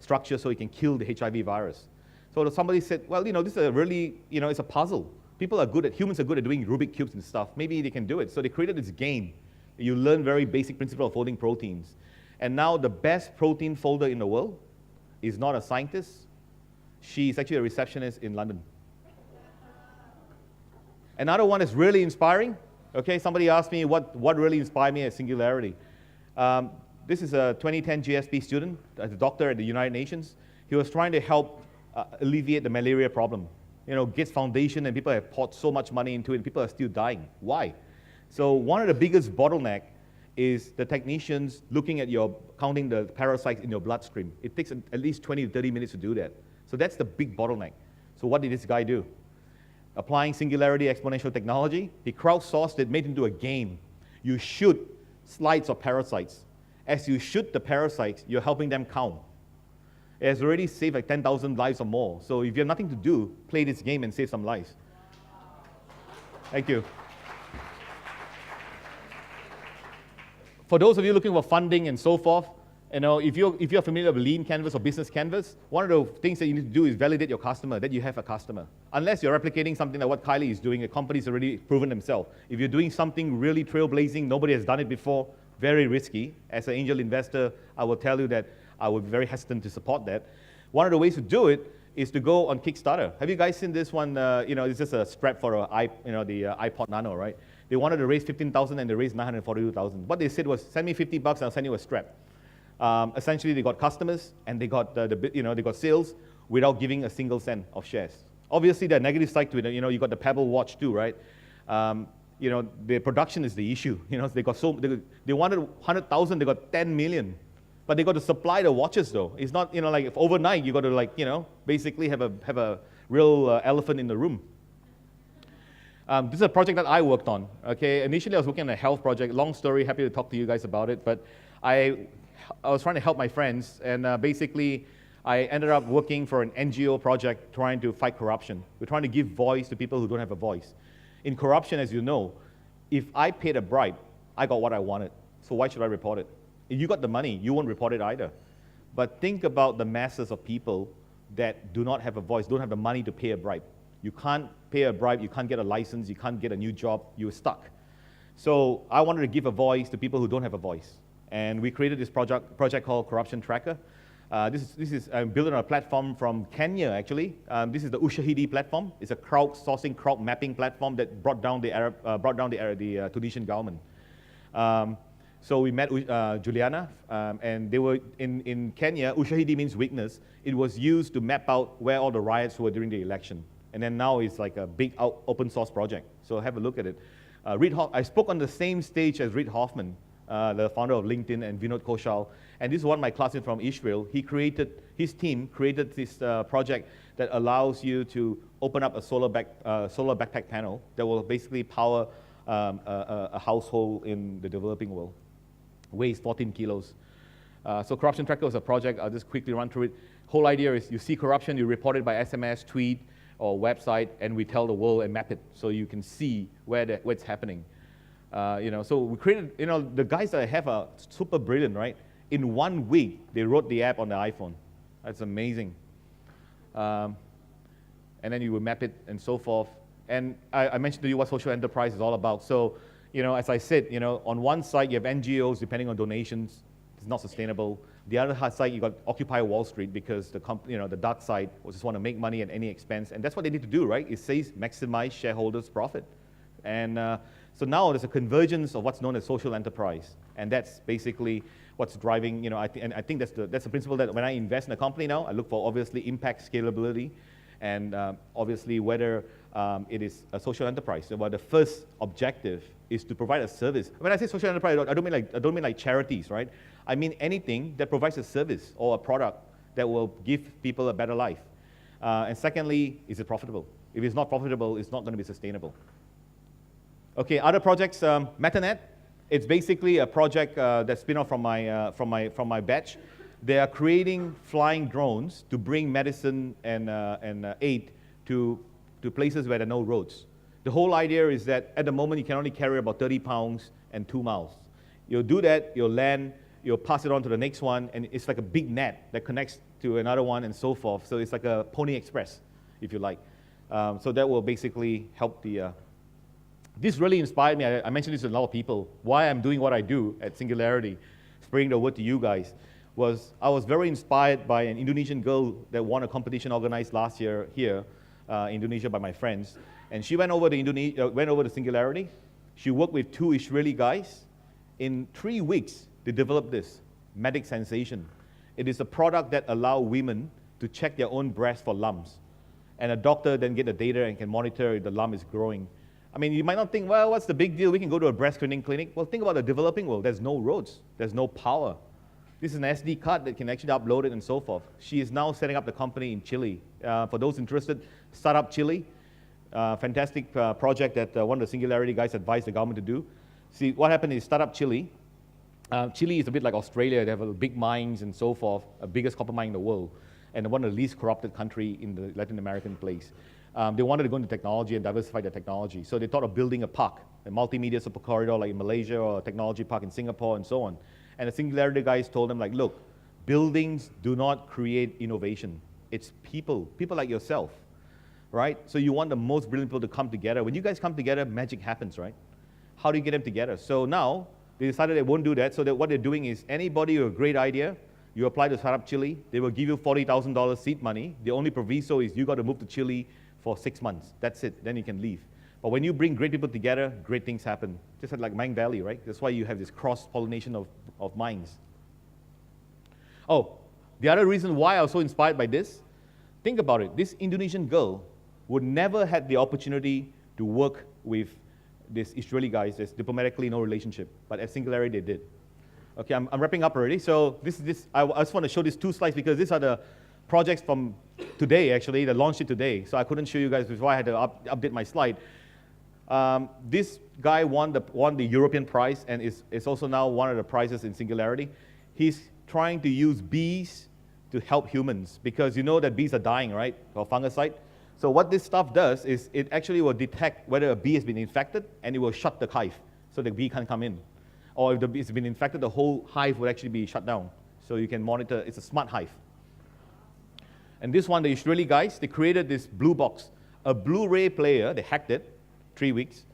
structure so it can kill the HIV virus. So somebody said, well, this is a really, it's a puzzle. Humans are good at doing Rubik cubes and stuff. Maybe they can do it. So they created this game. You learn very basic principle of folding proteins. And now the best protein folder in the world is not a scientist. She's actually a receptionist in London. Another one is really inspiring. Okay, somebody asked me what really inspired me at Singularity. This is a 2010 GSP student, a doctor at the United Nations. He was trying to help alleviate the malaria problem. Gates Foundation, and people have poured so much money into it, and people are still dying. Why? So one of the biggest bottleneck is the technicians looking at counting the parasites in your bloodstream. It takes at least 20 to 30 minutes to do that. So that's the big bottleneck. So what did this guy do? Applying Singularity Exponential technology, he crowdsourced it, made it into a game. You shoot slides of parasites. As you shoot the parasites, you're helping them count. It has already saved 10,000 lives or more. So if you have nothing to do, play this game and save some lives. Thank you. For those of you looking for funding and so forth, if you're familiar with Lean Canvas or Business Canvas, one of the things that you need to do is validate your customer, that you have a customer. Unless you're replicating something like what Kylie is doing, a company's already proven themselves. If you're doing something really trailblazing, nobody has done it before, very risky. As an angel investor, I will tell you that I would be very hesitant to support that. One of the ways to do it is to go on Kickstarter. Have you guys seen this one? It's just a strap for the iPod Nano, right? They wanted to raise 15,000 and they raised 942,000. What they said was, send me $50 and I'll send you a strap. Essentially, they got customers and they got they got sales without giving a single cent of shares. Obviously, there are negative side to it. You got the Pebble watch too, right? The production is the issue. They got they wanted 100,000, they got 10 million. But they got to supply the watches though. It's not, if overnight you got to basically have a real elephant in the room. This is a project that I worked on. Okay, initially I was working on a health project. Long story. Happy to talk to you guys about it. But I was trying to help my friends, and basically I ended up working for an NGO project trying to fight corruption. We're trying to give voice to people who don't have a voice. In corruption, as you know, if I paid a bribe, I got what I wanted. So why should I report it? If you got the money, you won't report it either. But think about the masses of people that do not have a voice, don't have the money to pay a bribe. You can't pay a bribe, you can't get a license, you can't get a new job, you're stuck. So I wanted to give a voice to people who don't have a voice. And we created this project called Corruption Tracker. This is built on a platform from Kenya, actually. This is the Ushahidi platform. It's a crowdsourcing, crowd mapping platform that brought down the Tunisian government. So we met Juliana, and they were in Kenya. Ushahidi means weakness. It was used to map out where all the riots were during the election. And then now it's like a big open source project. So have a look at it. I spoke on the same stage as Reid Hoffman, the founder of LinkedIn, and Vinod Koshal. And this is one of my classmates from Israel. His team created this project that allows you to open up a solar backpack panel that will basically power a household in the developing world. Weighs 14 kilos. So Corruption Tracker was a project. I'll just quickly run through it. Whole idea is you see corruption, you report it by SMS, tweet, or website, and we tell the world and map it so you can see where it's happening. So we created, the guys that I have are super brilliant, right? In 1 week, they wrote the app on the iPhone. That's amazing. And then you will map it and so forth. And I mentioned to you what social enterprise is all about. So, as I said, on one side, you have NGOs depending on donations. It's not sustainable. The other side, you got Occupy Wall Street because the dark side just want to make money at any expense. And that's what they need to do, right? It says maximize shareholders' profit. And so now there's a convergence of what's known as social enterprise. And that's basically what's driving, I think that's the principle that when I invest in a company now, I look for obviously impact, scalability, and obviously whether it is a social enterprise. So the first objective is to provide a service. When I say social enterprise, I don't mean like charities, right? I mean anything that provides a service or a product that will give people a better life. And secondly, is it profitable? If it's not profitable, it's not going to be sustainable. Okay, other projects, MetaNet. It's basically a project that's spin off from my batch. They are creating flying drones to bring medicine and aid to places where there are no roads. The whole idea is that at the moment you can only carry about 30 pounds and 2 miles. You'll do that, you'll land, you'll pass it on to the next one, and it's like a big net that connects to another one and so forth. So it's like a Pony Express, if you like. So that will basically help the... This really inspired me. I mentioned this to a lot of people. Why I'm doing what I do at Singularity, spreading the word to you guys, was I was very inspired by an Indonesian girl that won a competition organized last year here, Indonesia, by my friends. And she went over to Singularity. She worked with 2 Israeli guys. In 3 weeks, they developed this, Medic Sensation. It is a product that allows women to check their own breast for lumps. And a doctor then get the data and can monitor if the lump is growing. I mean, you might not think, well, what's the big deal? We can go to a breast screening clinic. Well, think about the developing world. There's no roads. There's no power. This is an SD card that can actually upload it and so forth. She is now setting up the company in Chile. For those interested, Startup Chile. Fantastic project that one of the Singularity guys advised the government to do. See, what happened is Startup Chile. Chile is a bit like Australia. They have big mines and so forth, the biggest copper mine in the world, and one of the least corrupted country in the Latin American place. They wanted to go into technology and diversify their technology. So they thought of building a park, a multimedia super corridor like in Malaysia or a technology park in Singapore and so on. And the Singularity guys told them, like, look, buildings do not create innovation. It's people like yourself, right? So you want the most brilliant people to come together. When you guys come together, magic happens, right? How do you get them together? So now they decided they won't do that. So that what they're doing is anybody with a great idea, you apply to Startup Chile, they will give you $40,000 seed money. The only proviso is you got to move to Chile for 6 months. That's it. Then you can leave. But when you bring great people together, great things happen. Just like Mang Valley, right? That's why you have this cross-pollination of minds. Oh, the other reason why I was so inspired by this, think about it. This Indonesian girl would never had the opportunity to work with this Israeli guys. There's diplomatically no relationship. But at Singularity, they did. Okay, I'm wrapping up already. So I just want to show these 2 slides because these are the projects from today, actually. They launched it today. So I couldn't show you guys before I had to update my slide. This guy won the European prize and is also now one of the prizes in Singularity. He's trying to use bees to help humans because you know that bees are dying, right, or fungicide. So what this stuff does is it actually will detect whether a bee has been infected and it will shut the hive so the bee can't come in. or if it's been infected, the whole hive would actually be shut down. So you can monitor. It's a smart hive. And this one, the Israeli guys, they created this blue box, a Blu-ray player. They hacked it, 3 weeks.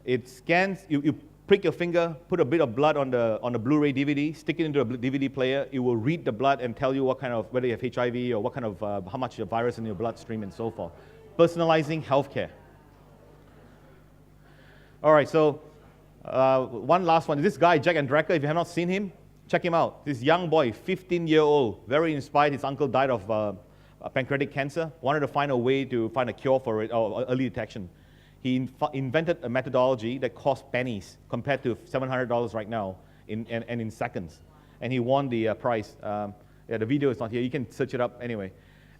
It scans. You prick your finger, put a bit of blood on the Blu-ray DVD, stick it into a DVD player. It will read the blood and tell you what kind of, whether you have HIV or what kind of, how much virus in your bloodstream and so forth. Personalizing healthcare. All right, so one last one. This guy, Jack Andraka, if you have not seen him, check him out. This young boy, 15-year-old, very inspired. His uncle died of pancreatic cancer, wanted to find a way to find a cure for it, or early detection. He invented a methodology that cost pennies compared to $700 right now, and in seconds. And he won the prize. Yeah, the video is not here. You can search it up anyway.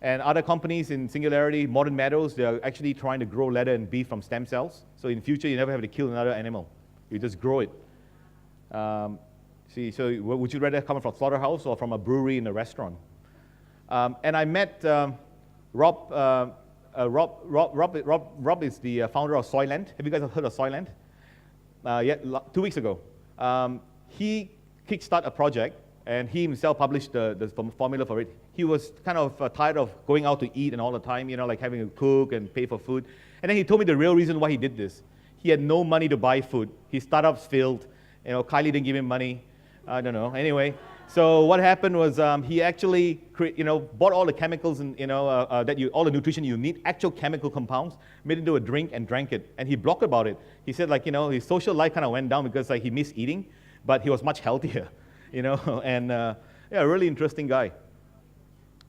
And other companies in Singularity, Modern Meadows, they're actually trying to grow leather and beef from stem cells. So in future, you never have to kill another animal. You just grow it. So would you rather come from a slaughterhouse or from a brewery in a restaurant? And I met Rob. Rob is the founder of Soylent. Have you guys heard of Soylent? Yeah, 2 weeks ago. He kickstarted a project, and he himself published the formula for it. He was kind of tired of going out to eat and all the time, like having to cook and pay for food. And then he told me the real reason why he did this. He had no money to buy food. His startups failed. Kylie didn't give him money. I don't know. Anyway, so what happened was he actually bought all the chemicals and all the nutrition you need, actual chemical compounds, made it into a drink and drank it. And he blogged about it. He said his social life kind of went down because he missed eating, but he was much healthier, And yeah, a really interesting guy.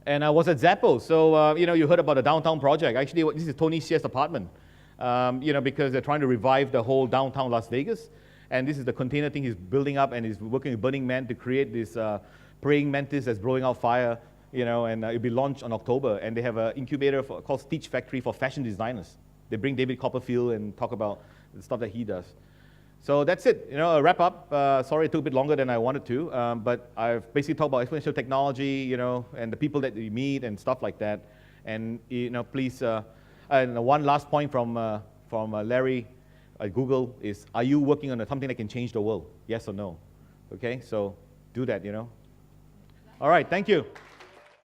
And I was at Zappos, so you heard about the downtown project. Actually, this is Tony Hsieh's apartment, because they're trying to revive the whole downtown Las Vegas. And this is the container thing he's building up, and he's working with Burning Man to create this praying mantis that's blowing out fire, and it'll be launched on October. And they have an incubator called Stitch Factory for fashion designers. They bring David Copperfield and talk about the stuff that he does. So that's it, a wrap up. Sorry it took a bit longer than I wanted to, but I've basically talked about exponential technology, and the people that you meet and stuff like that. And, please, and one last point from Larry at Google is, are you working on something that can change the world? Yes or no? Okay, so do that, All right, thank you.